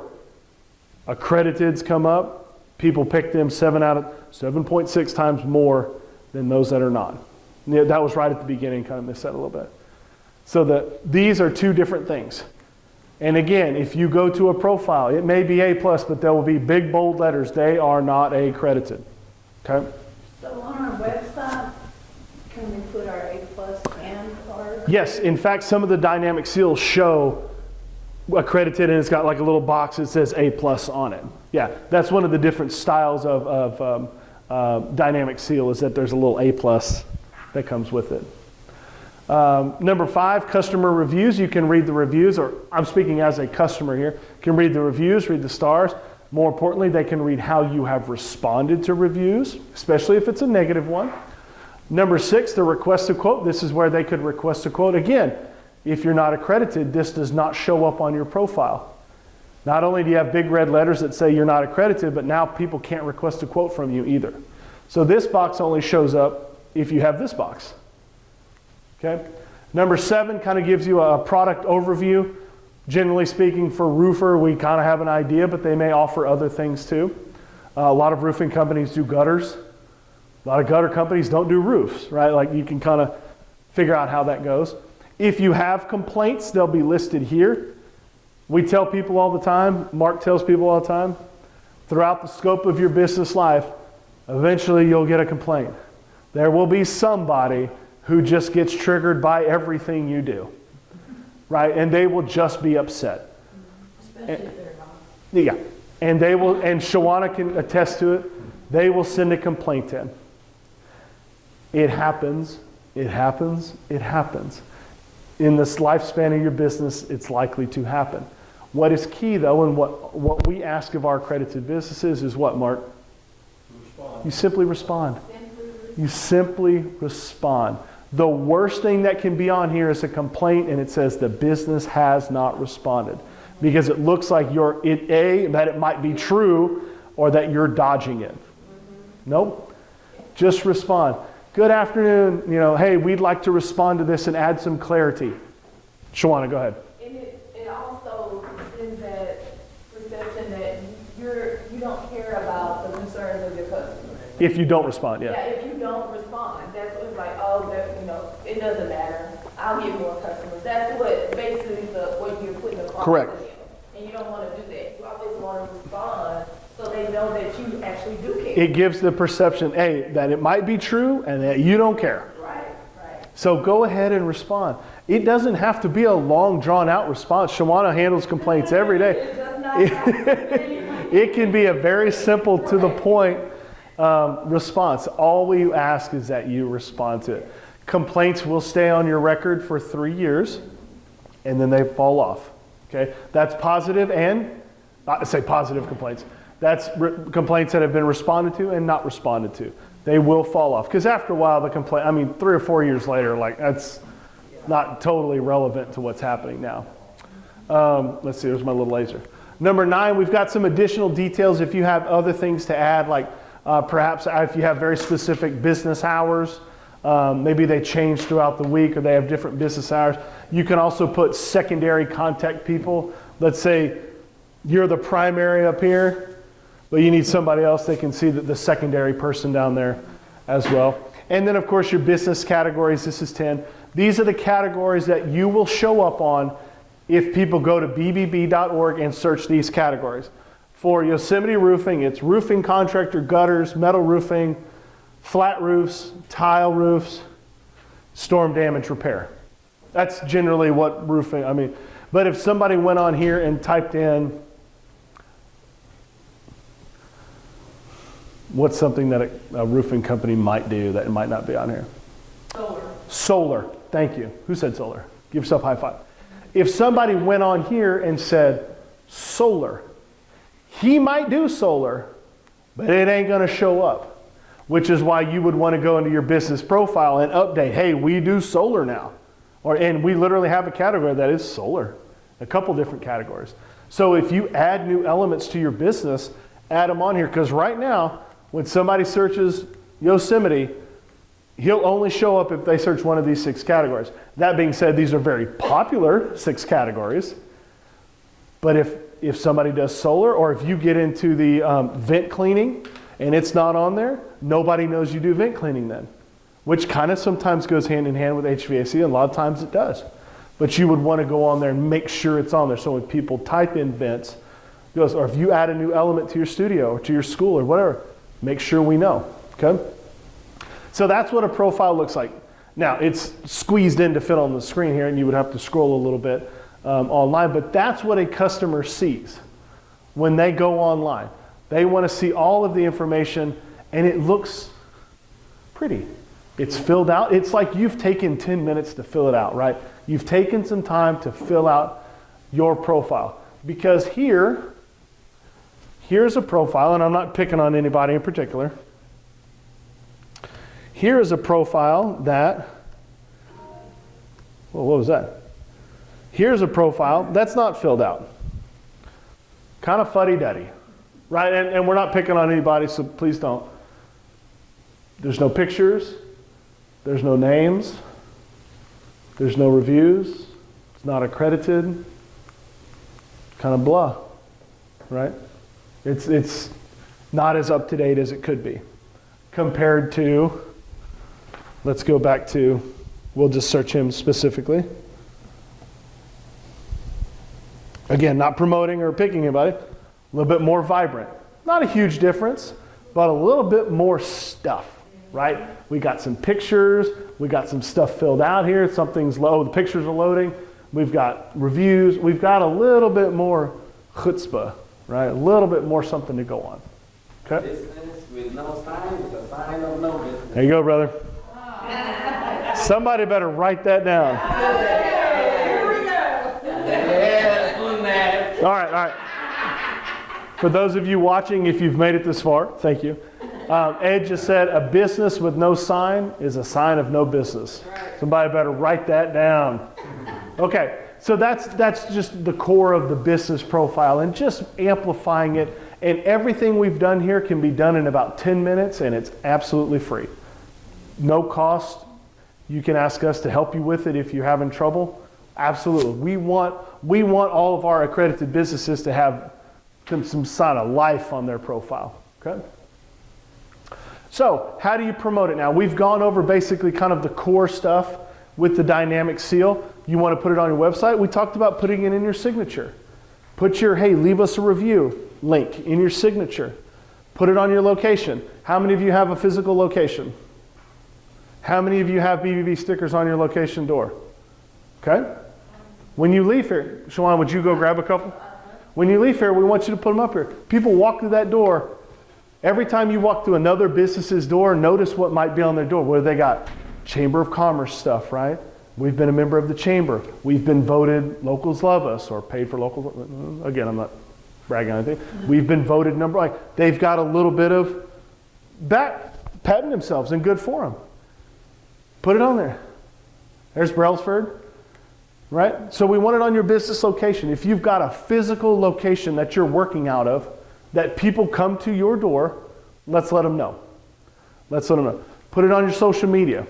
accrediteds come up, people pick them 7.6 times more than those that are not. Yeah, that was right at the beginning, kind of missed that a little bit. So these are two different things. And again, if you go to a profile, it may be A+, but there will be big bold letters, they are not accredited. Okay? So on our website, can we put our A+ and our? Yes, in fact, some of the dynamic seals show accredited and it's got like a little box that says A+ on it. Yeah, that's one of the different styles of dynamic seal is that there's a little A+ that comes with it. Number 5, customer reviews. You can read the reviews, or I'm speaking as a customer here. You can read the reviews, read the stars. More importantly, they can read how you have responded to reviews, especially if it's a negative one. Number 6, the request to quote. This is where they could request a quote. Again, if you're not accredited, this does not show up on your profile. Not only do you have big red letters that say you're not accredited, but now people can't request a quote from you either. So this box only shows up if you have this box. Okay. Number 7 kind of gives you a product overview. Generally speaking, for roofer, we kind of have an idea, but they may offer other things too. A lot of roofing companies do gutters. A lot of gutter companies don't do roofs, right? Like you can kind of figure out how that goes. If you have complaints, they'll be listed here. We tell people all the time, Mark tells people all the time, throughout the scope of your business life, eventually you'll get a complaint. There will be somebody who just gets triggered by everything you do. Right, and they will just be upset. Especially if they're not. Yeah, and they will, and Shawana can attest to it, they will send a complaint in. It happens, it happens, it happens. in this lifespan of your business, it's likely to happen. What is key though, and what we ask of our accredited businesses is what, Mark? Respond. You simply respond. You simply respond. The worst thing that can be on here is a complaint and it says the business has not responded. Because it looks like that it might be true or that you're dodging it. Nope. Just respond. Good afternoon. Hey, we'd like to respond to this and add some clarity. Shawana, go ahead. And it also sends that perception that you don't care about the concerns of your customers. If you don't respond, yeah. Yeah, if you don't respond, that's what it's like, it doesn't matter. I'll get more customers. That's what basically what you're putting across. Correct. To them. And you don't want to do that. You always want to respond so they know that you actually do care. It gives the perception, A, that it might be true and that you don't care. Right. So go ahead and respond. It doesn't have to be a long, drawn-out response. Shawana handles complaints every day. It does not have to be. It can be a very simple, to the point response. All we ask is that you respond to it. Complaints will stay on your record for 3 years, and then they fall off. Okay, that's positive and, I say positive complaints. That's complaints that have been responded to and not responded to. They will fall off. Because after a while, the complaint, 3 or 4 years later, that's not totally relevant to what's happening now. Let's see, there's my little laser. Number 9, we've got some additional details if you have other things to add, like perhaps if you have very specific business hours, maybe they change throughout the week or they have different business hours. You can also put secondary contact people. Let's say you're the primary up here, but you need somebody else. They can see the secondary person down there as well. And then of course your business categories, this is 10. These are the categories that you will show up on if people go to bbb.org and search these categories. For Yosemite Roofing, it's roofing contractor, gutters, metal roofing, flat roofs, tile roofs, storm damage repair. That's generally what roofing, but if somebody went on here and typed in, what's something that a roofing company might do that might not be on here? Solar, thank you. Who said solar? Give yourself a high five. If somebody went on here and said solar, he might do solar, but it ain't gonna show up, which is why you would wanna go into your business profile and update, hey, we do solar now. And we literally have a category that is solar, a couple different categories. So if you add new elements to your business, add them on here, because right now, when somebody searches Yosemite, he'll only show up if they search one of these 6 categories. That being said, these are very popular 6 categories. But if somebody does solar, or if you get into the vent cleaning and it's not on there, nobody knows you do vent cleaning then, which kind of sometimes goes hand in hand with HVAC, and a lot of times it does. But you would want to go on there and make sure it's on there. So when people type in vents, or if you add a new element to your studio or to your school or whatever, make sure we know, okay? So that's what a profile looks like. Now, it's squeezed in to fit on the screen here, and you would have to scroll a little bit online, but that's what a customer sees when they go online. They want to see all of the information, and it looks pretty. It's filled out. It's like you've taken 10 minutes to fill it out, right? You've taken some time to fill out your profile. Because here's a profile, and I'm not picking on anybody in particular. Here is a profile that, well, what was that? Here's a profile that's not filled out. Kind of fuddy-duddy, right? And we're not picking on anybody, so please don't. There's no pictures. There's no names. There's no reviews. It's not accredited. Kind of blah, right? It's not as up to date as it could be compared to, let's go back to, we'll just search him specifically. Again, not promoting or picking anybody, a little bit more vibrant. Not a huge difference, but a little bit more stuff, right? We got some pictures, we got some stuff filled out here, something's low, the pictures are loading, we've got reviews, we've got a little bit more chutzpah, right? A little bit more something to go on, okay? Business with no sign is a sign of no business. There you go, brother. Somebody better write that down. All right, all right. For those of you watching, if you've made it this far, thank you. Ed just said a business with no sign is a sign of no business. Somebody better write that down. Okay, so that's just the core of the business profile and just amplifying it. And everything we've done here can be done in about 10 minutes and it's absolutely free. No cost. You can ask us to help you with it if you're having trouble. Absolutely. We want all of our accredited businesses to have some sign of life on their profile. Okay? So, how do you promote it now? We've gone over basically kind of the core stuff with the dynamic seal. You want to put it on your website? We talked about putting it in your signature. Put your, hey, leave us a review link in your signature. Put it on your location. How many of you have a physical location? How many of you have BBB stickers on your location door? Okay? When you leave here, Shawan, would you go grab a couple? When you leave here, we want you to put them up here. People walk through that door. Every time you walk through another business's door, notice what might be on their door. Where they got Chamber of Commerce stuff, right? We've been a member of the Chamber. We've been voted Locals Love Us or paid for Locals. Again, I'm not bragging on anything. We've been voted number one. They've got a little bit of patting themselves and good for them. Put it on there. There's Brailsford. Right? So we want it on your business location. If you've got a physical location that you're working out of, that people come to your door, let's let them know. Let's let them know. Put it on your social media.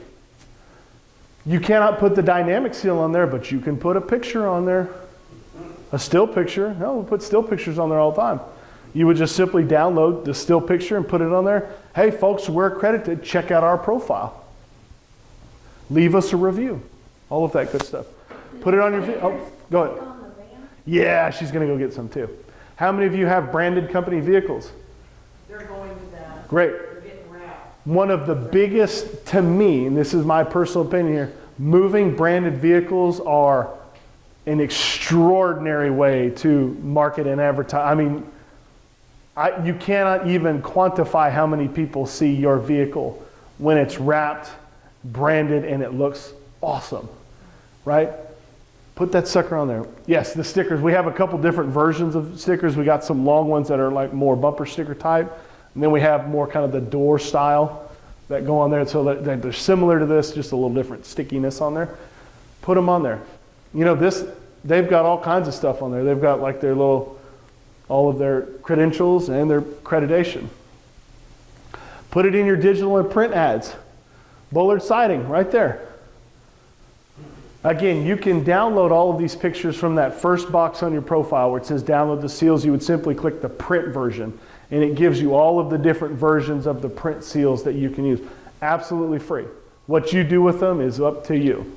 You cannot put the dynamic seal on there, but you can put a picture on there. A still picture. No, we put still pictures on there all the time. You would just simply download the still picture and put it on there. Hey folks, we're accredited. Check out our profile. Leave us a review. All of that good stuff. Put it on your feet. Oh, go ahead. Yeah, she's going to go get some too. How many of you have branded company vehicles? They're going to that. Great. They're getting wrapped. One of the biggest, to me, and this is my personal opinion here, moving branded vehicles are an extraordinary way to market and advertise. I mean, you cannot even quantify how many people see your vehicle when it's wrapped, branded, and it looks awesome, right? Put that sucker on there. Yes, the stickers. We have a couple different versions of stickers. We got some long ones that are like more bumper sticker type. And then we have more kind of the door style that go on there. So that they're similar to this, just a little different stickiness on there. Put them on there. You know, they've got all kinds of stuff on there. They've got like all of their credentials and their accreditation. Put it in your digital and print ads. Bullard Siding, right there. Again, you can download all of these pictures from that first box on your profile where it says download the seals. You would simply click the print version and it gives you all of the different versions of the print seals that you can use. Absolutely free. What you do with them is up to you.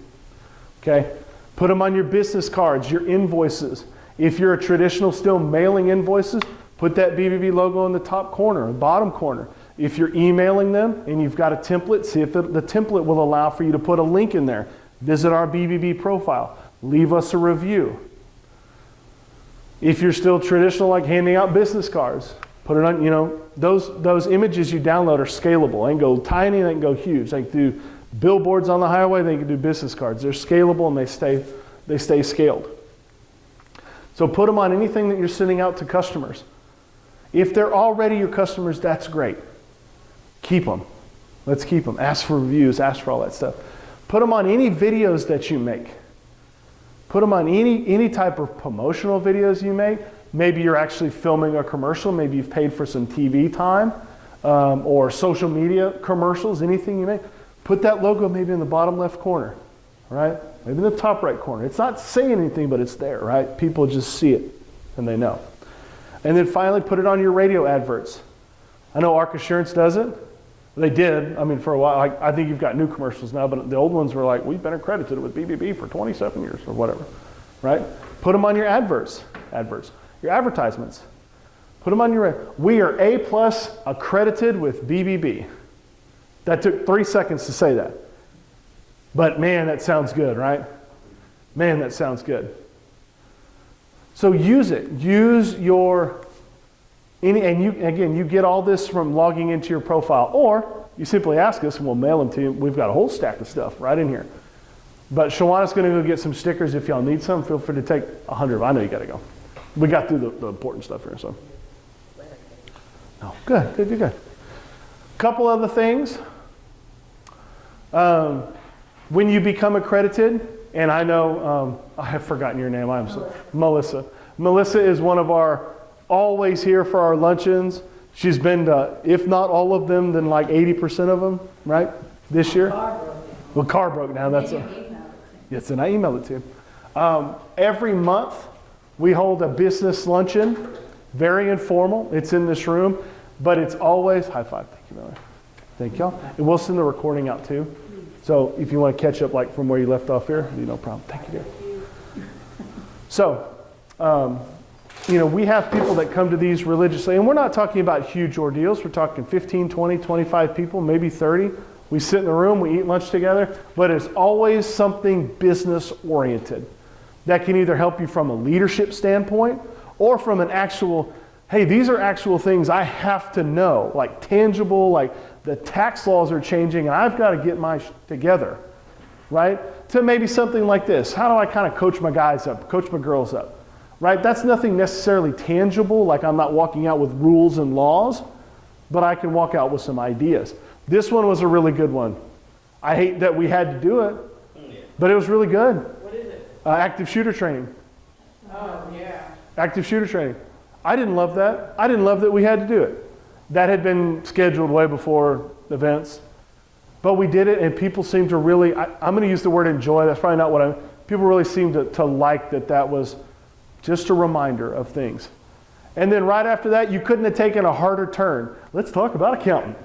Okay? Put them on your business cards, your invoices. If you're a traditional still mailing invoices, put that BBB logo in the top corner, the bottom corner. If you're emailing them and you've got a template, see if the template will allow for you to put a link in there. Visit our BBB profile. Leave us a review. If you're still traditional, like handing out business cards, put it on, you know, those images you download are scalable. They can go tiny, they can go huge. They can do billboards on the highway, they can do business cards. They're scalable and they stay scaled. So put them on anything that you're sending out to customers. If they're already your customers, that's great. Keep them. Let's keep them. Ask for reviews, ask for all that stuff. Put them on any videos that you make. Put them on any type of promotional videos you make. Maybe you're actually filming a commercial. Maybe you've paid for some TV time or social media commercials, anything you make. Put that logo maybe in the bottom left corner, right? Maybe in the top right corner. It's not saying anything, but it's there, right? People just see it and they know. And then finally, put it on your radio adverts. I know Arc Assurance does it. They did, I mean, for a while. I think you've got new commercials now, but the old ones were like, we've been accredited with BBB for 27 years or whatever, right? Put them on your adverts, your advertisements. Put them on your, we are A+ accredited with BBB. That took 3 seconds to say that. But man, that sounds good, right? Man, that sounds good. So use it. Use your, and you get all this from logging into your profile, or you simply ask us and we'll mail them to you. We've got a whole stack of stuff right in here. But Shawana's going to go get some stickers if y'all need some. Feel free to take 100. I know you got to go. We got through the important stuff here, so. No, good, good, good, good. Couple other things. When you become accredited, and I know, I have forgotten your name, I'm sorry, Melissa. Melissa is one of our, always here for our luncheons. She's been to, if not all of them, then like 80% of them, right, this year? Well, car broke down, that's yes, and I emailed it to you. Every month, we hold a business luncheon, very informal. It's in this room, but it's always, high five, thank you, Miller. Thank y'all. And we'll send the recording out too. So if you want to catch up like from where you left off here, no problem. Thank you, dear. So, we have people that come to these religiously, and we're not talking about huge ordeals. We're talking 15, 20, 25 people, maybe 30. We sit in the room, we eat lunch together, but it's always something business oriented that can either help you from a leadership standpoint or from an actual, hey, these are actual things I have to know, like tangible, like the tax laws are changing and I've got to get my together, right? To maybe something like this. How do I kind of coach my guys up, coach my girls up, right? That's nothing necessarily tangible, like I'm not walking out with rules and laws, but I can walk out with some ideas. This one was a really good one. I hate that we had to do it, but it was really good. What is it? Active shooter training. Oh, yeah. Active shooter training. I didn't love that. I didn't love that we had to do it. That had been scheduled way before events. But we did it, and people seemed to really, I'm going to use the word enjoy. That's probably not what people really seemed to like that was just a reminder of things. And then right after that, you couldn't have taken a harder turn. Let's talk about accounting,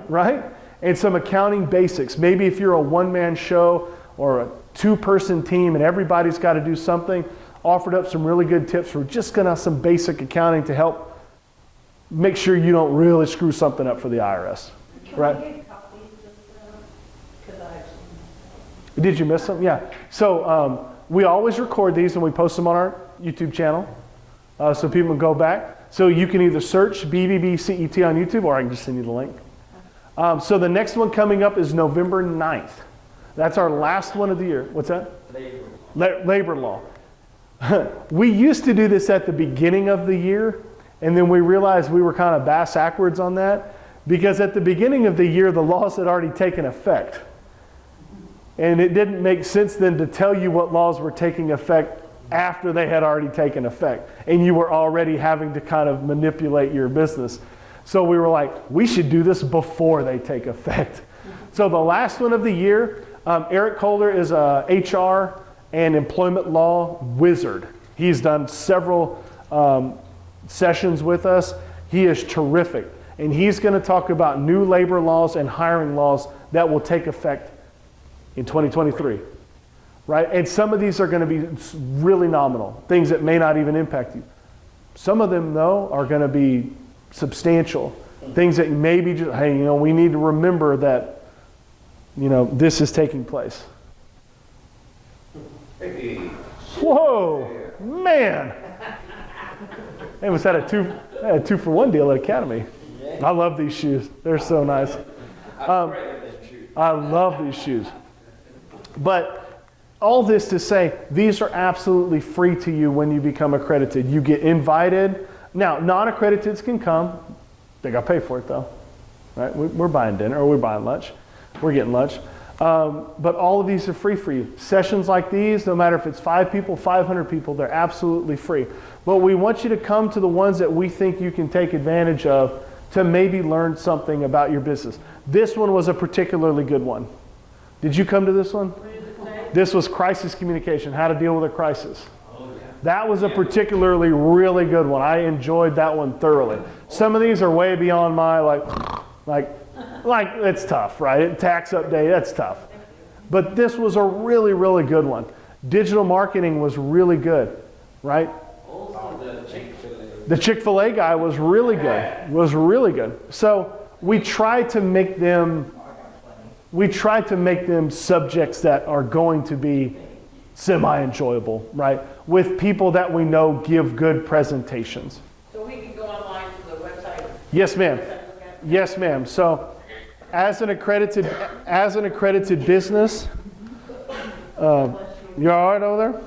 right? And some accounting basics. Maybe if you're a one-man show or a two-person team and everybody's got to do something, offered up some really good tips for just going to have some basic accounting to help make sure you don't really screw something up for the IRS, right? Can we get copies because I actually. Did you miss some? Yeah. So we always record these and we post them on our YouTube channel so people can go back. So you can either search BBB CET on YouTube or I can just send you the link. So the next one coming up is November 9th. That's our last one of the year. What's that? Labor law. We used to do this at the beginning of the year, and then we realized we were kind of bass-backwards on that because at the beginning of the year, the laws had already taken effect. And it didn't make sense then to tell you what laws were taking effect after they had already taken effect. And you were already having to kind of manipulate your business. So we were like, we should do this before they take effect. So the last one of the year, Eric Kohler is a HR and employment law wizard. He's done several sessions with us. He is terrific. And he's going to talk about new labor laws and hiring laws that will take effect in 2023. Right? And some of these are going to be really nominal, things that may not even impact you. Some of them, though, are going to be substantial. Things that maybe just, hey, we need to remember that, this is taking place. Whoa, man. They almost had a two for one deal at Academy. I love these shoes. They're so nice. I love these shoes. But all this to say, these are absolutely free to you when you become accredited. You get invited. Now, non-accrediteds can come. They got to pay for it, though. Right? We're buying dinner, or we're buying lunch. We're getting lunch. But all of these are free for you. Sessions like these, no matter if it's 5 people, 500 people, they're absolutely free. But we want you to come to the ones that we think you can take advantage of to maybe learn something about your business. This one was a particularly good one. Did you come to this one? This was crisis communication, how to deal with a crisis. That was a particularly really good one. I enjoyed that one thoroughly. Some of these are way beyond my like it's tough, right? Tax update, that's tough. But this was a really, really good one. Digital marketing was really good, right? Also the Chick-fil-A. The Chick-fil-A guy was really good. So we try to make them subjects that are going to be semi-enjoyable, right? With people that we know give good presentations. So we can go online to the website? Yes, ma'am. Yes, ma'am. So as an accredited business, you all right over there?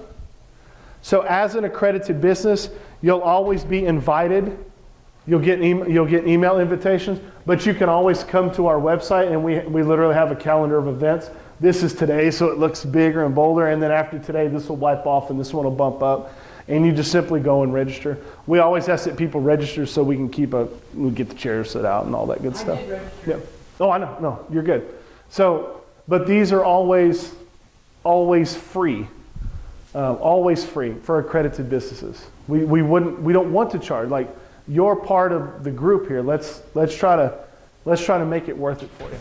So as an accredited business, you'll always be invited. You'll get email invitations, but you can always come to our website, and we literally have a calendar of events. This is today, so it looks bigger and bolder, and then after today, this will wipe off and this one will bump up, and you just simply go and register. We always ask that people register so we can we get the chairs set out and all that good stuff. I did register. Yeah. Oh, I know. No, you're good. So, but these are always free. Always free for accredited businesses. We don't want to charge. Like, you're part of the group here. Let's try to make it worth it for you.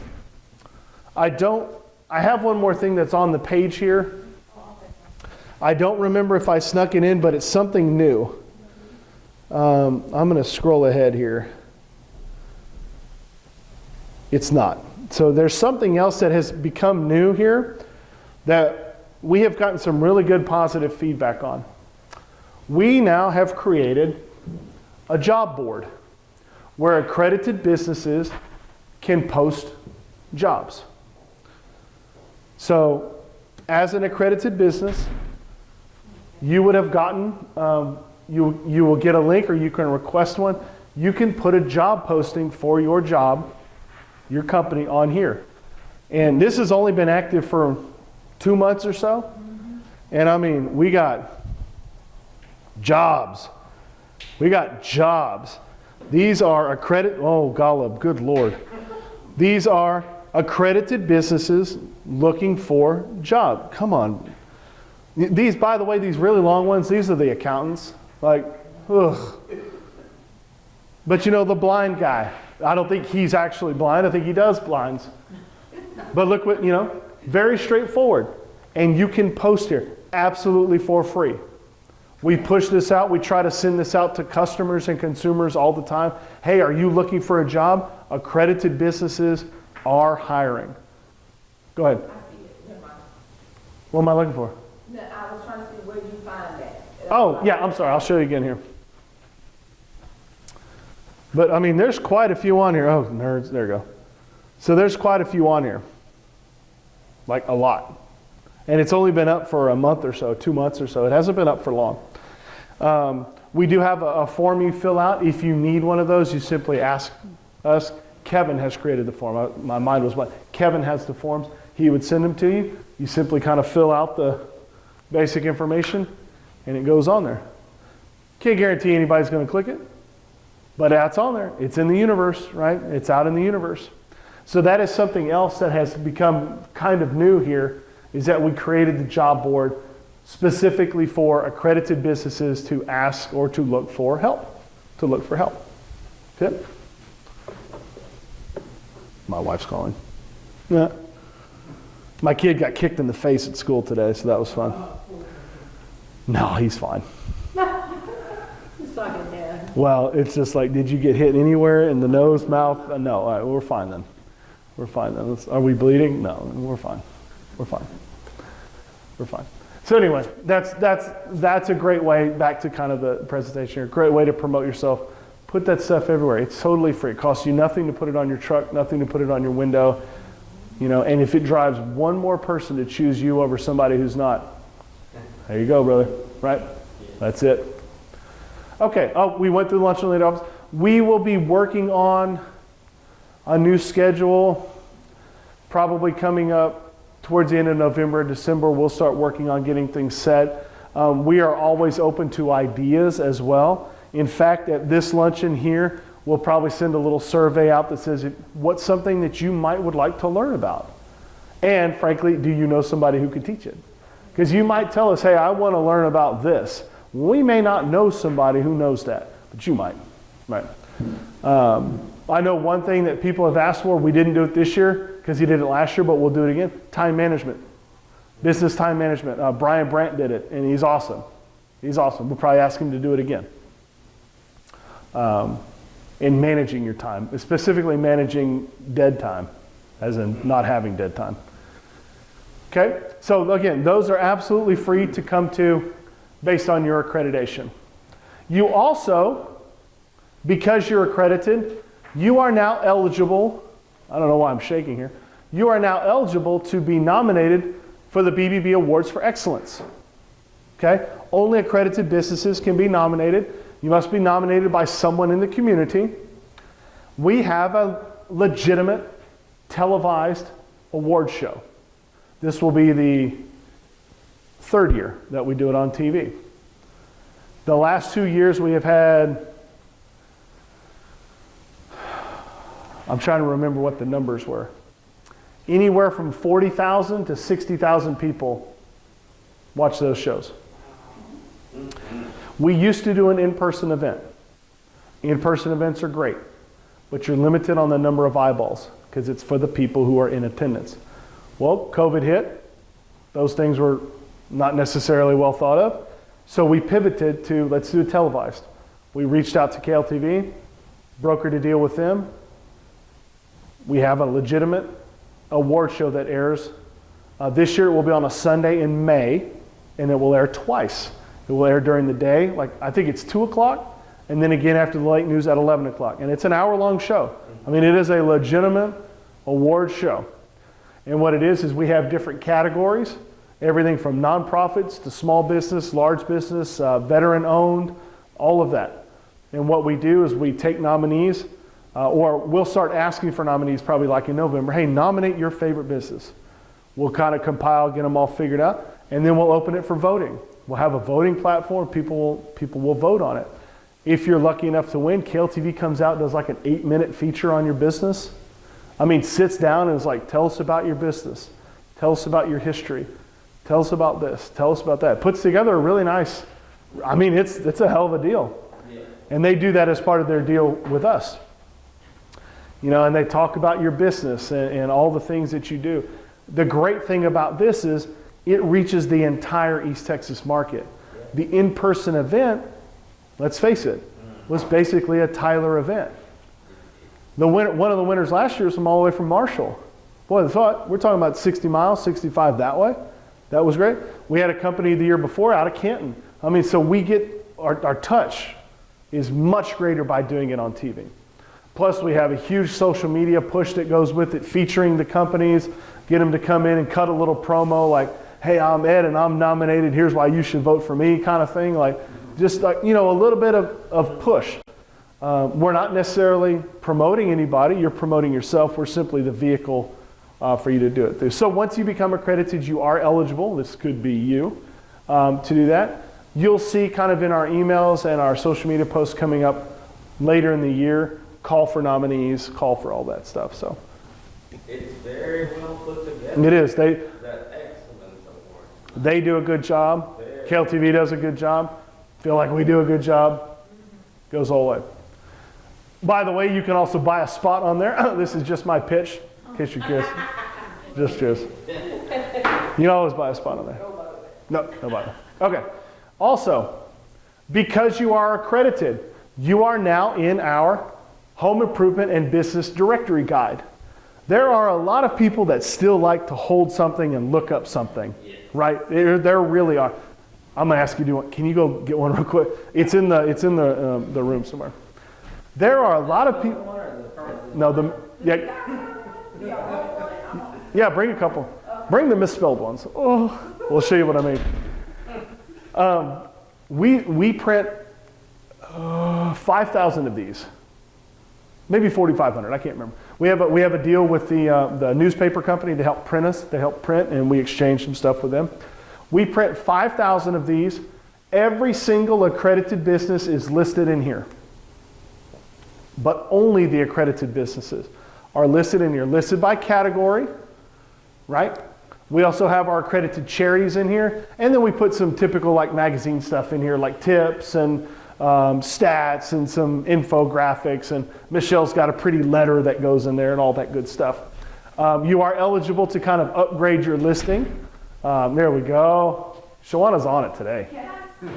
I have one more thing that's on the page here. I don't remember if I snuck it in, but it's something new. I'm going to scroll ahead here. It's not. So there's something else that has become new here that we have gotten some really good positive feedback on. We now have created a job board where accredited businesses can post jobs. So as an accredited business, you would have gotten, you will get a link, or you can request one. You can put a job posting for your job, your company, on here. And this has only been active for 2 months or so. And I mean, we got jobs. We got jobs. These are oh Golub, good Lord. These are accredited businesses looking for job. Come on. These, by the way, these really long ones, these are the accountants. Like, ugh. But you know, the blind guy, I don't think he's actually blind. I think he does blinds. But look what, very straightforward. And you can post here absolutely for free. We push this out. We try to send this out to customers and consumers all the time. Hey, are you looking for a job? Accredited businesses are hiring. Go ahead. I see it, never mind. What am I looking for? No, I was trying to see where you find that. Oh, yeah, I'm sorry. I'll show you again here. But, I mean, there's quite a few on here. Oh, nerds. There you go. So there's quite a few on here. Like, a lot. And it's only been up for a month or so, 2 months or so. It hasn't been up for long. We do have a form you fill out. If you need one of those, you simply ask us. Kevin has created the form. My mind was blank. Kevin has the forms. He would send them to you. You simply kind of fill out the basic information, and it goes on there. Can't guarantee anybody's going to click it, but that's on there. It's in the universe, right? It's out in the universe. So that is something else that has become kind of new here, is that we created the job board specifically for accredited businesses to ask or to look for help. Okay? My wife's calling. Yeah. My kid got kicked in the face at school today, so that was fun. No, he's fine. Just like a dad. Well, it's just like, did you get hit anywhere in the nose, mouth? No, all right, we're fine then. We're fine then. Are we bleeding? No, we're fine. We're fine. We're fine. So anyway, that's a great way, back to kind of the presentation here, a great way to promote yourself. Put that stuff everywhere. It's totally free. It costs you nothing to put it on your truck, nothing to put it on your window. And if it drives one more person to choose you over somebody who's not, there you go, brother, right? That's it. Okay, we went through lunch and late office. We will be working on a new schedule, probably coming up towards the end of November, December. We'll start working on getting things set. We are always open to ideas as well. In fact, at this luncheon here, we'll probably send a little survey out that says, what's something that you would like to learn about? And frankly, do you know somebody who could teach it? Because you might tell us, hey, I want to learn about this. We may not know somebody who knows that, but you might, right? I know one thing that people have asked for, we didn't do it this year because he did it last year, but we'll do it again, time management, business time management. Brian Brandt did it, and he's awesome. He's awesome. We'll probably ask him to do it again. In managing your time, specifically managing dead time, as in not having dead time. Okay, so again, those are absolutely free to come to based on your accreditation. You also, because you're accredited, you are now eligible, I don't know why I'm shaking here, you are now eligible to be nominated for the BBB Awards for Excellence. Okay? Only accredited businesses can be nominated. You must be nominated by someone in the community. We have a legitimate televised award show. This will be the third year that we do it on TV. The last 2 years we have had, I'm trying to remember what the numbers were, anywhere from 40,000 to 60,000 people watch those shows. We used to do an in-person event. In-person events are great, but you're limited on the number of eyeballs because it's for the people who are in attendance. Well, COVID hit. Those things were not necessarily well thought of. So we pivoted to, let's do a televised. We reached out to KLTV, brokered a deal with them. We have a legitimate award show that airs. This year it will be on a Sunday in May, and it will air twice. It will air during the day, like I think it's 2 o'clock, and then again after the late news at 11 o'clock. And it's an hour-long show. I mean, it is a legitimate award show. And what it is we have different categories, everything from nonprofits to small business, large business, veteran-owned, all of that. And what we do is we take nominees, or we'll start asking for nominees probably like in November. Hey, nominate your favorite business. We'll kind of compile, get them all figured out, and then we'll open it for voting. We'll have a voting platform. People will vote on it. If you're lucky enough to win, KLTV comes out and does like an 8-minute feature on your business. I mean, sits down and is like, tell us about your business. Tell us about your history. Tell us about this. Tell us about that. Puts together a really nice, I mean, it's a hell of a deal. Yeah. And they do that as part of their deal with us. You know, and they talk about your business and all the things that you do. The great thing about this is it reaches the entire East Texas market. Yeah. The in-person event, let's face it, was basically a Tyler event. One of the winners last year was from all the way from Marshall. Boy, we're talking about 60 miles, 65 that way. That was great. We had a company the year before out of Canton. I mean, so we get, our touch is much greater by doing it on TV. Plus, we have a huge social media push that goes with it, featuring the companies, get them to come in and cut a little promo like, hey, I'm Ed and I'm nominated, here's why you should vote for me, kind of thing. Like, just like, you know, a little bit of push. We're not necessarily promoting anybody, you're promoting yourself. We're simply the vehicle for you to do it through. So once you become accredited, you are eligible, this could be you, to do that. You'll see kind of in our emails and our social media posts coming up later in the year, call for nominees, call for all that stuff. So It's very well put together. it is. That excellent award. They do a good job. KLTV does a good job. Feel like we do a good job. Goes all the way. By the way, you can also buy a spot on there. This is just my pitch, in case you're curious. Just. You can always buy a spot on there. No, nobody. Okay. Also, because you are accredited, you are now in our Home Improvement and Business Directory Guide. There are a lot of people that still like to hold something and look up something, right? There really are. I'm gonna ask you, can you go get one real quick? It's in the room somewhere. There are a lot of people. No, yeah, bring a couple. Bring the misspelled ones. Oh, we'll show you what I mean. We print 5,000 of these, maybe 4,500. I can't remember. We have a deal with the newspaper company to help print us. They help print, and we exchange some stuff with them. We print 5,000 of these. Every single accredited business is listed in here. But only the accredited businesses are listed in here, listed by category, right? We also have our accredited charities in here, and then we put some typical like magazine stuff in here, like tips and stats and some infographics, and Michelle's got a pretty letter that goes in there and all that good stuff. You are eligible to kind of upgrade your listing. There we go. Shawana's on it today. Can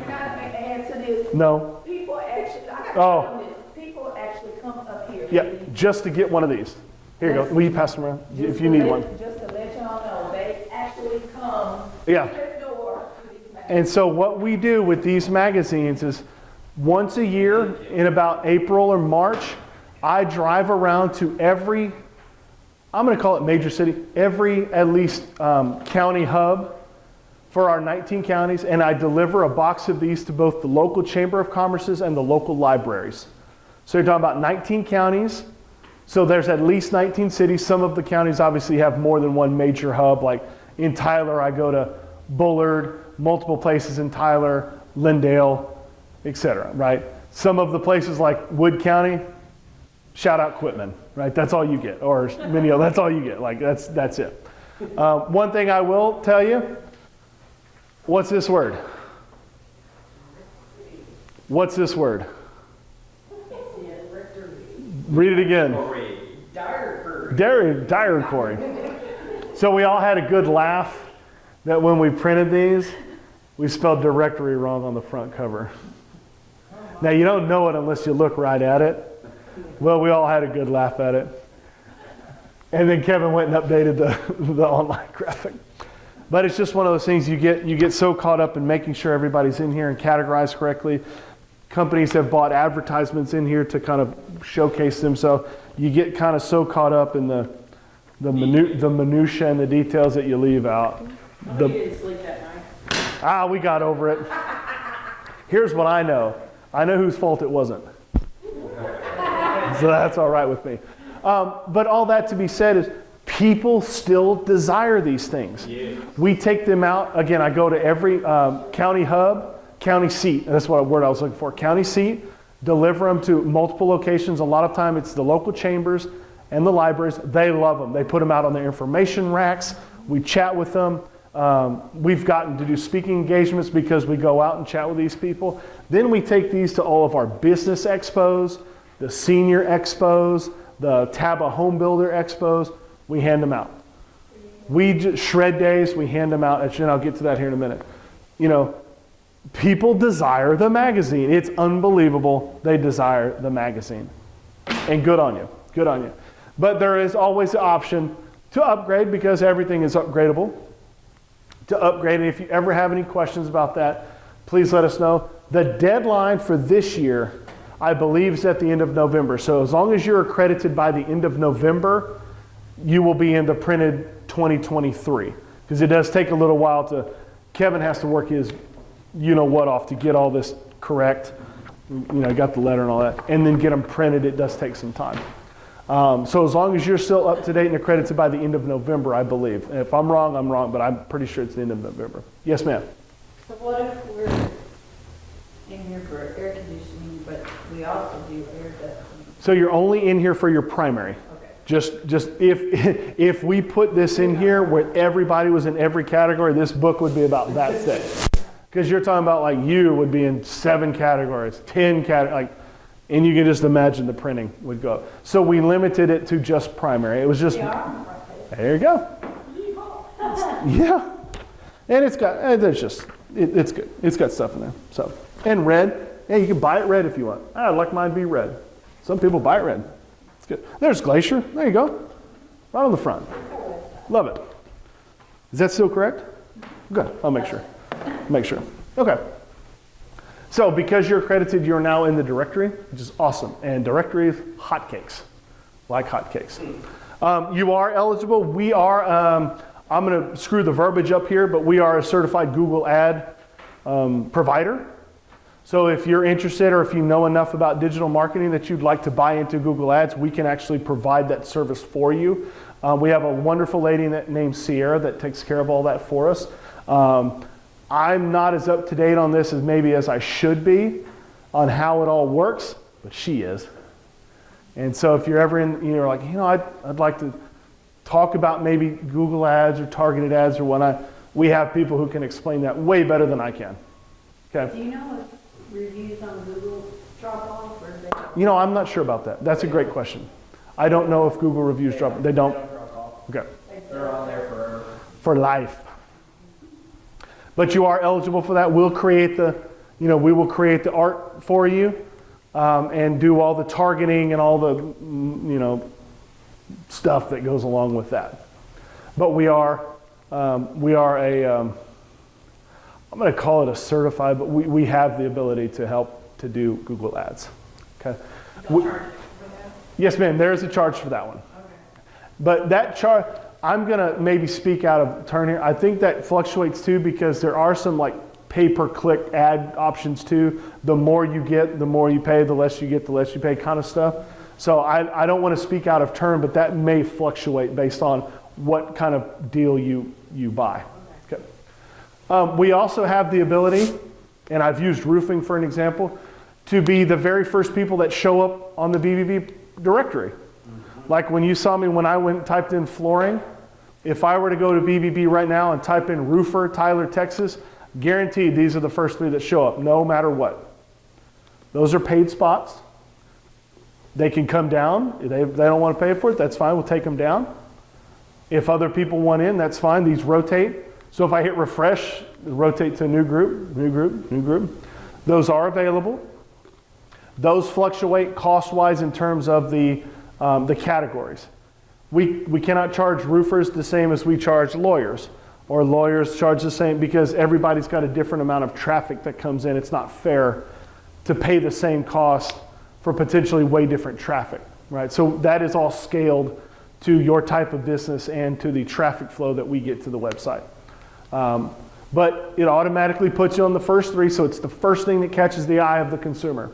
I add to this? No. People actually, I got to Oh. tell them this. People actually come up here. Yeah, just to get one of these. Here you go. Will you pass them around if you need one? Just to let y'all know, they actually come Yeah. to this door. To these magazines. And so what we do with these magazines is once a year in about April or March, I drive around to every, I'm going to call it major city, every at least county hub for our 19 counties, and I deliver a box of these to both the local Chamber of Commerce's and the local libraries. So you're talking about 19 counties. So there's at least 19 cities. Some of the counties obviously have more than one major hub. Like in Tyler, I go to Bullard, multiple places in Tyler, Lindale, etc. Right? Some of the places like Wood County, shout out Quitman, right? That's all you get, or Minneola, that's all you get. Like that's it. One thing I will tell you, what's this word? What's this word? Read it again. Directory. So we all had a good laugh that when we printed these, we spelled directory wrong on the front cover. Now you don't know it unless you look right at it. Well, we all had a good laugh at it. And then Kevin went and updated the online graphic. But it's just one of those things you get so caught up in making sure everybody's in here and categorized correctly. Companies have bought advertisements in here to kind of showcase them. So you get kind of so caught up in the minutia and the details that you leave out. You didn't sleep that night. We got over it. Here's what I know. I know whose fault it wasn't. So that's all right with me. But all that to be said is people still desire these things. Yes. We take them out. Again, I go to every county hub, county seat. That's what word I was looking for. County seat. Deliver them to multiple locations. A lot of time it's the local chambers and the libraries. They love them. They put them out on their information racks. We chat with them. We've gotten to do speaking engagements because we go out and chat with these people. Then we take these to all of our business expos, the senior expos, the TABA home builder expos. We hand them out. We just shred days. We hand them out. And I'll get to that here in a minute. You know, people desire the magazine. It's unbelievable. They desire the magazine. And good on you. Good on you. But there is always the option to upgrade because everything is upgradable. To upgrade, and if you ever have any questions about that, please let us know. The deadline for this year, I believe, is at the end of November. So as long as you're accredited by the end of November, you will be in the printed 2023. Because it does take a little while to, Kevin has to work his you-know-what off to get all this correct. You know, got the letter and all that. And then get them printed, it does take some time. So as long as you're still up to date and accredited by the end of November, I believe. And if I'm wrong, but I'm pretty sure it's the end of November. Yes, ma'am. So what if we're in here for air conditioning, but we also do air ducting? So you're only in here for your primary. Okay. Just if we put this in here where everybody was in every category, this book would be about that thick. Because you're talking about like you would be in 7 categories, 10 categories, like, and you can just imagine the printing would go up. So we limited it to just primary. It was just, there you go. Yeah. And it's got, it's good. It's got stuff in there. So, and red, yeah, you can buy it red if you want. I'd like mine to be red. Some people buy it red. It's good. There's Glacier. There you go. Right on the front. Love it. Is that still correct? Good. I'll make sure. Make sure. Okay. So because you're accredited, you're now in the directory, which is awesome. And directories, hotcakes, like hotcakes. You are eligible. We are, I'm going to screw the verbiage up here, but we are a certified Google ad provider. So if you're interested or if you know enough about digital marketing that you'd like to buy into Google Ads, we can actually provide that service for you. We have a wonderful lady named Sierra that takes care of all that for us. I'm not as up to date on this as maybe as I should be on how it all works, but she is. And so if you're ever in, you're like, I'd like to talk about maybe Google ads or targeted ads or whatnot, we have people who can explain that way better than I can. Okay. Do you know if reviews on Google drop off or they? I'm not sure about that. That's a great question. I don't know if Google reviews drop. They don't. Drop off. Okay. They're on there forever. For life. But you are eligible for that. We'll create we will create the art for you and do all the targeting and all the, stuff that goes along with that. But we are a, I'm going to call it a certified, but we have the ability to help to do Google Ads. Okay. Don't charge for that? Yes, ma'am. There is a charge for that one. Okay. But that charge, I'm gonna maybe speak out of turn here. I think that fluctuates too because there are some like pay-per-click ad options too. The more you get, the more you pay, the less you get, the less you pay kind of stuff. So I don't want to speak out of turn, but that may fluctuate based on what kind of deal you buy. Okay. We also have the ability, and I've used roofing for an example, to be the very first people that show up on the BBB directory. Like when you saw me when I went and typed in flooring, if I were to go to BBB right now and type in roofer, Tyler, Texas, guaranteed these are the first 3 that show up, no matter what. Those are paid spots. They can come down. If they don't want to pay for it, that's fine, we'll take them down. If other people want in, that's fine, these rotate. So if I hit refresh, rotate to a new group, new group, new group. Those are available. Those fluctuate cost-wise in terms of the categories. We cannot charge roofers the same as we charge lawyers, or lawyers charge the same because everybody's got a different amount of traffic that comes in. It's not fair to pay the same cost for potentially way different traffic, right? So that is all scaled to your type of business and to the traffic flow that we get to the website. But it automatically puts you on the first 3, so it's the first thing that catches the eye of the consumer.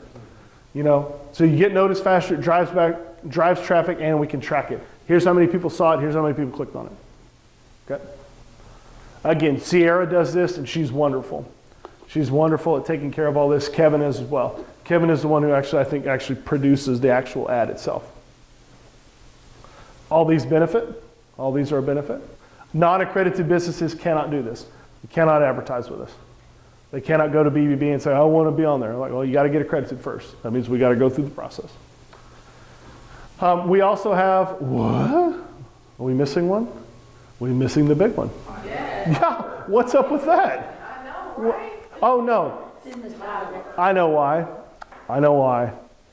You know, so you get noticed faster, it drives traffic, and we can track it. Here's how many people saw it, here's how many people clicked on it. Okay. Again, Sierra does this, and she's wonderful. She's wonderful at taking care of all this. Kevin is as well. Kevin is the one who I think produces the actual ad itself. All these benefit. All these are a benefit. Non-accredited businesses cannot do this. They cannot advertise with us. They cannot go to BBB and say, I want to be on there. Like, well, you got to get accredited first. That means we got to go through the process. We also have, what? Are we missing one? We're missing the big one. Yeah, what's up with that? I know, right? Oh, no. I know why. I know why.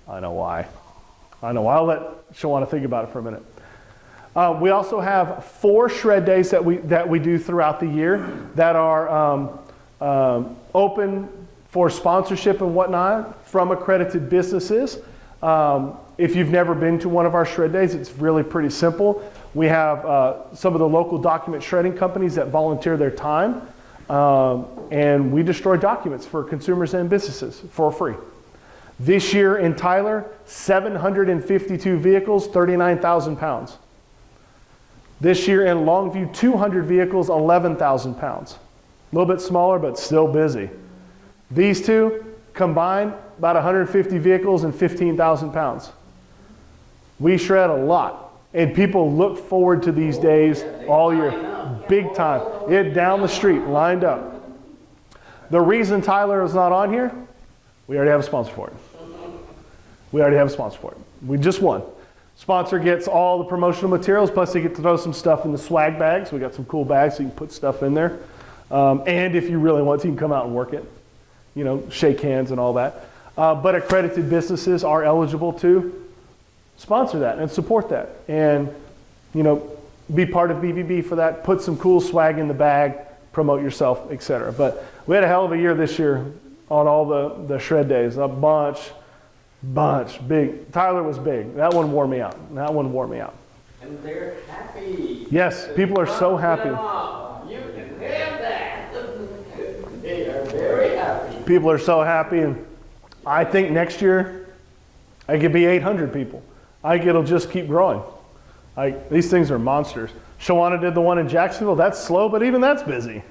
I know why. I know why. I'll let Shawana think about it for a minute. We also have 4 shred days that we do throughout the year that are open for sponsorship and whatnot from accredited businesses. If you've never been to one of our shred days, it's really pretty simple. We have some of the local document shredding companies that volunteer their time, and we destroy documents for consumers and businesses for free. This year in Tyler, 752 vehicles, 39,000 pounds. This year in Longview, 200 vehicles, 11,000 pounds. A little bit smaller, but still busy. These two combined, about 150 vehicles and 15,000 pounds. We shred a lot, and people look forward to these days all year. Big time. It down the street, lined up. The reason Tyler is not on here, we already have a sponsor for it. We already have a sponsor for it. We just won. Sponsor gets all the promotional materials, plus they get to throw some stuff in the swag bags. We got some cool bags so you can put stuff in there. And if you really want to, you can come out and work it. You know, shake hands and all that. But accredited businesses are eligible to sponsor that and support that. And, you know, be part of BBB for that. Put some cool swag in the bag, promote yourself, etc. But we had a hell of a year this year on all the shred days. A bunch, big. Tyler was big. That one wore me out. And they're happy. Yes, people are so happy. You can have that. They are very happy. People are so happy, and I think next year it could be 800 people. I think it'll just keep growing. These things are monsters. Shawana did the one in Jacksonville. That's slow, but even that's busy,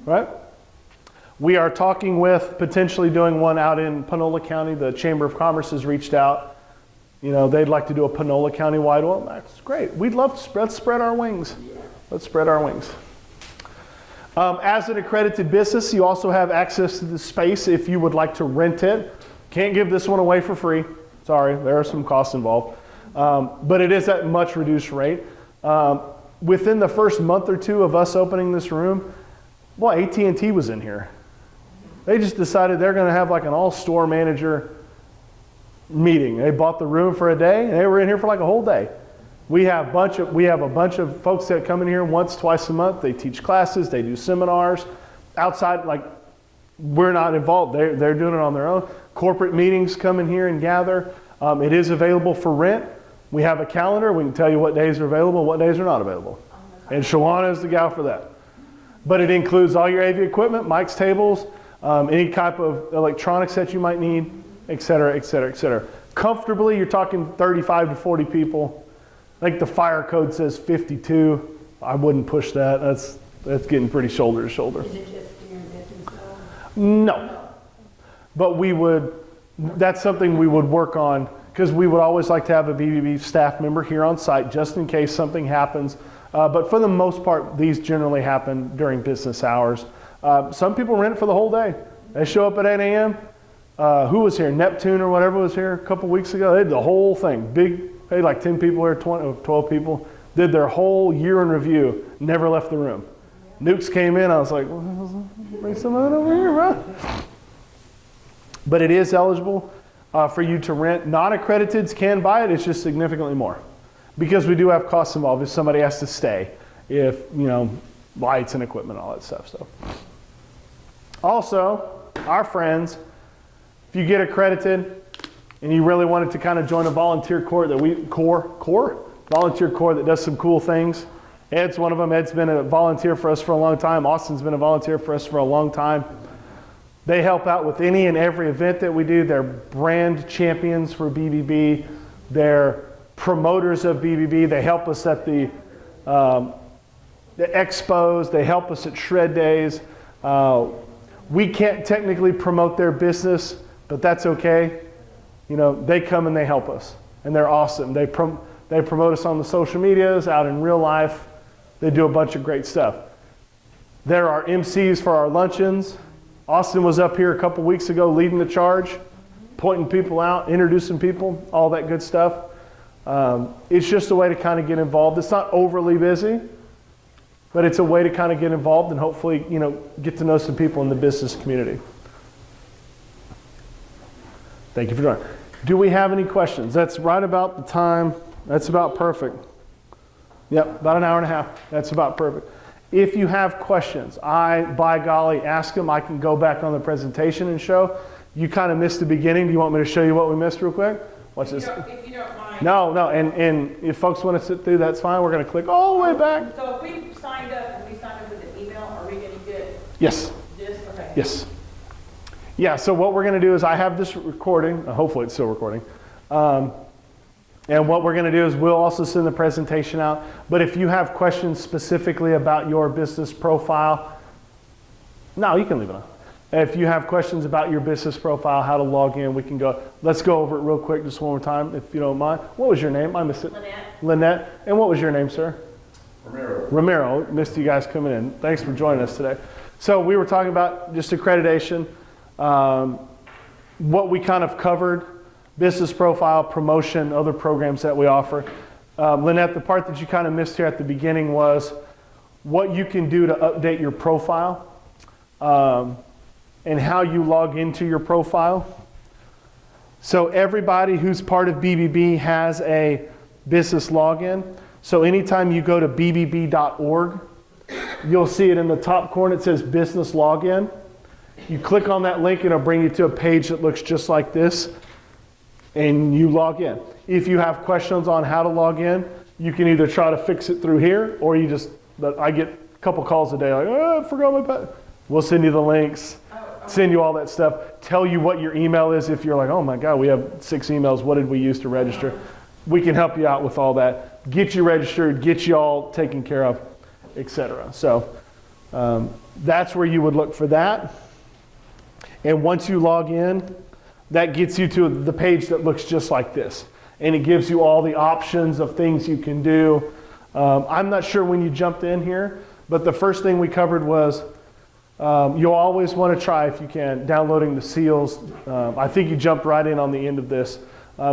right? We are talking with potentially doing one out in Panola County. The Chamber of Commerce has reached out. You know, they'd like to do a Panola County wide. Well, that's great. We'd love to spread our wings. Let's spread our wings. As an accredited business, you also have access to the space if you would like to rent it. Can't give this one away for free. Sorry, there are some costs involved. But it is at much reduced rate. Within the first month or 2 of us opening this room, well, AT&T was in here. They just decided they're going to have like an all-store manager meeting. They bought the room for a day, and they were in here for like a whole day. We have a bunch of folks that come in here once, twice a month. They teach classes, they do seminars. Outside, like, we're not involved. They're doing it on their own. Corporate meetings come in here and gather. It is available for rent. We have a calendar. We can tell you what days are available, what days are not available. And Shawana is the gal for that. But it includes all your AV equipment, mics, tables, any type of electronics that you might need, et cetera, et cetera, et cetera. Comfortably, you're talking 35 to 40 people. I think the fire code says 52. I wouldn't push that. That's getting pretty shoulder to shoulder. Is it just during business hours? No. But that's something we would work on, because we would always like to have a BBB staff member here on site just in case something happens. But for the most part, these generally happen during business hours. Some people rent it for the whole day. They show up at 8 a.m. Who was here? Neptune or whatever was here a couple weeks ago. They had the whole thing. Hey, like 10 people here, 12 people. Did their whole year in review. Never left the room. Nukes came in. I was like, well, bring some of that over here, bro. But it is eligible for you to rent. Non-accrediteds can buy it. It's just significantly more, because we do have costs involved if somebody has to stay, if, lights and equipment, all that stuff. So, also, our friends, if you get accredited and you really wanted to kind of join a volunteer corps volunteer corps that does some cool things. Ed's one of them. Ed's been a volunteer for us for a long time. Austin's been a volunteer for us for a long time. They help out with any and every event that we do. They're brand champions for BBB. They're promoters of BBB. They help us at the expos. They help us at shred days. We can't technically promote their business, but that's okay. They come and they help us, and they're awesome. They promote us on the social medias, out in real life. They do a bunch of great stuff. They're our MCs for our luncheons. Austin was up here a couple weeks ago leading the charge, pointing people out, introducing people, all that good stuff. It's just a way to kind of get involved. It's not overly busy, but it's a way to kind of get involved and hopefully, get to know some people in the business community. Thank you for joining. Do we have any questions? That's right about the time. That's about perfect. Yep, about an hour and a half. That's about perfect. If you have questions, by golly, ask them. I can go back on the presentation and show. You kind of missed the beginning. Do you want me to show you what we missed real quick? Watch this. If you don't mind. No, and if folks want to sit through, that's fine. We're going to click all the way back. So if we signed up with an email, are we going to get Yes. this? Okay. Yes. Yeah, so what we're going to do is I have this recording. Hopefully it's still recording. And what we're going to do is we'll also send the presentation out. But if you have questions specifically about your business profile, no, you can leave it on. If you have questions about your business profile, how to log in, we can go. Let's go over it real quick just one more time, if you don't mind. What was your name? I missed it. Lynette. And what was your name, sir? Ramiro. Missed you guys coming in. Thanks for joining us today. So we were talking about just accreditation, what we kind of covered, business profile, promotion, other programs that we offer. Lynette, the part that you kind of missed here at the beginning was what you can do to update your profile and how you log into your profile. So everybody who's part of BBB has a business login. So anytime you go to bbb.org, you'll see it in the top corner. It says business login. You click on that link and it'll bring you to a page that looks just like this, and you log in. If you have questions on how to log in, you can either try to fix it through here, or I get a couple calls a day like, I forgot my password. We'll send you the links, send you all that stuff, tell you what your email is if you're like, oh my God, we have 6 emails, what did we use to register? We can help you out with all that, get you registered, get you all taken care of, etc. So that's where you would look for that. And once you log in, that gets you to the page that looks just like this. And it gives you all the options of things you can do. I'm not sure when you jumped in here, but the first thing we covered was you'll always want to try, if you can, downloading the seals. I think you jumped right in on the end of this.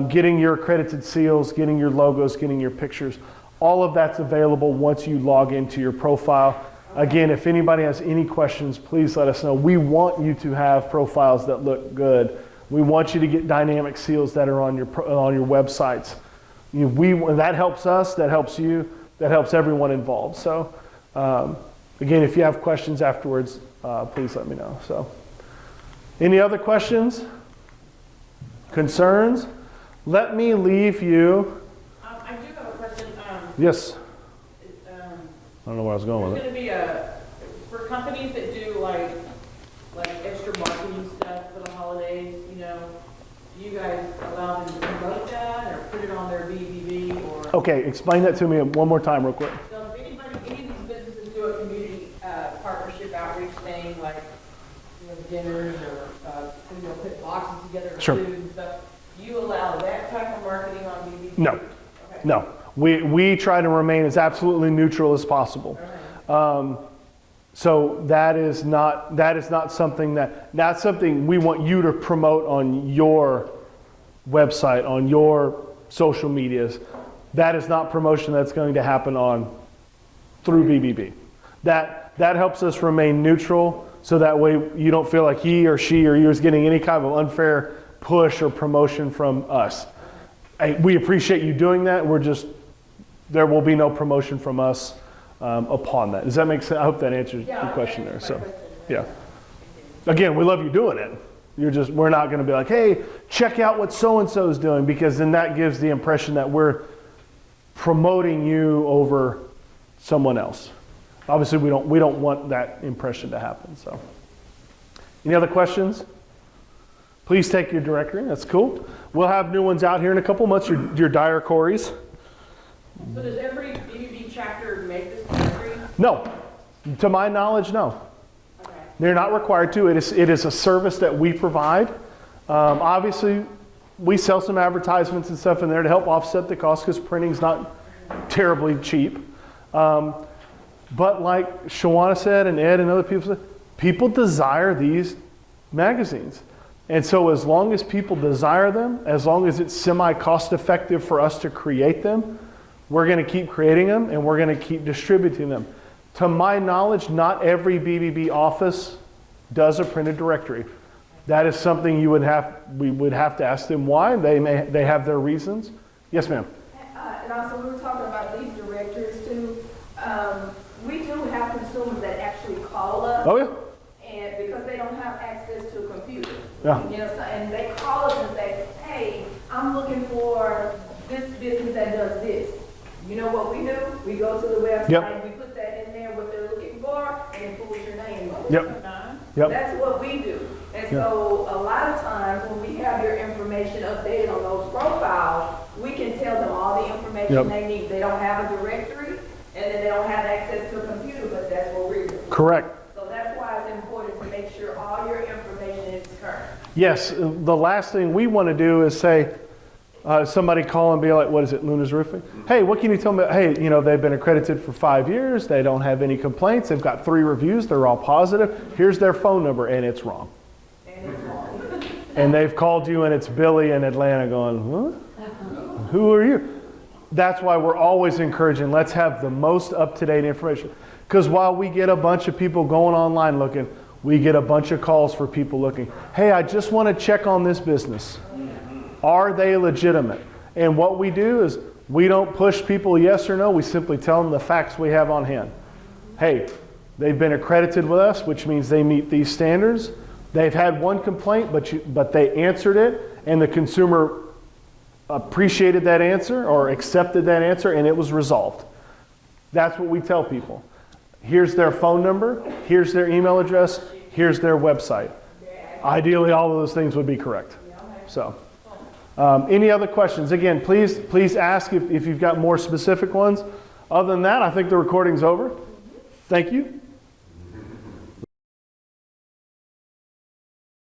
Getting your accredited seals, getting your logos, getting your pictures. All of that's available once you log into your profile. Again, if anybody has any questions, please let us know. We want you to have profiles that look good. We want you to get dynamic seals that are on your websites. That helps us, that helps you, that helps everyone involved. So again, if you have questions afterwards, please let me know. So, any other questions? Concerns? Let me leave you. I do have a question. Yes. don't know where I was going with There's it. gonna be for companies that do like extra marketing stuff for the holidays, you know, do you guys allow them to promote that or put it on their BBB or? Okay, explain that to me one more time real quick. So if any of these businesses do a community partnership outreach thing, like, you know, dinners or, you know, put boxes together of Sure. food and stuff, do you allow that type of marketing on BBB? No. Okay. No, we try to remain as absolutely neutral as possible. So that's something that's something we want you to promote on your website, on your social medias. That is not promotion that's going to happen through BBB. That helps us remain neutral, so that way you don't feel like he or she or you is getting any kind of unfair push or promotion from us. We appreciate you doing that. There will be no promotion from us upon that. Does that make sense? I hope that answers your question there. So, yeah. Again, we love you doing it. We're not going to be like, hey, check out what so-and-so is doing, because then that gives the impression that we're promoting you over someone else. Obviously, we don't want that impression to happen. So, any other questions? Please take your directory. That's cool. We'll have new ones out here in a couple months. Your directories. So does every BBB chapter make this directory? No, to my knowledge, no. Okay. They're not required to. It is a service that we provide. Obviously, we sell some advertisements and stuff in there to help offset the cost, because printing's not terribly cheap. But like Shawana said, and Ed and other people said, people desire these magazines. And so as long as people desire them, as long as it's semi-cost effective for us to create them, we're going to keep creating them and we're going to keep distributing them. To my knowledge, not every BBB office does a printed directory. That is something we would have to ask them why. They have their reasons. Yes, ma'am. And also, we were talking about these directories too. We do have consumers that actually call us. Oh yeah. And because they don't have access to a computer. Yeah. You know, and they call us and say, hey, I'm looking for this business that does this. You know what we do? We go to the website, Yep. we put that in there, what they're looking for, and it pulls your name up. Yep. Yep. That's what we do. And so a lot of times when we have your information updated on those profiles, we can tell them all the information Yep. they need. They don't have a directory, and then they don't have access to a computer, but that's what we're doing. Correct. So that's why it's important to make sure all your information is current. Yes, the last thing we want to do is say, somebody call and be like, what is it, Luna's Roofing? Hey, what can you tell me? Hey, you know, they've been accredited for 5 years. They don't have any complaints. They've got 3 reviews. They're all positive. Here's their phone number, and it's wrong. And it's wrong. And they've called you, and it's Billy in Atlanta going, huh? Who are you? That's why we're always encouraging, let's have the most up-to-date information. Because while we get a bunch of people going online looking, we get a bunch of calls for people looking. Hey, I just want to check on this business. Are they legitimate? And what we do is we don't push people yes or no. We simply tell them the facts we have on hand. Hey, they've been accredited with us, which means they meet these standards. They've had one complaint, but they answered it, and the consumer appreciated that answer or accepted that answer, and it was resolved. That's what we tell people. Here's their phone number, here's their email address, here's their website. Ideally, all of those things would be correct. So, any other questions? Again, please ask if you've got more specific ones. Other than that, I think the recording's over. Thank you.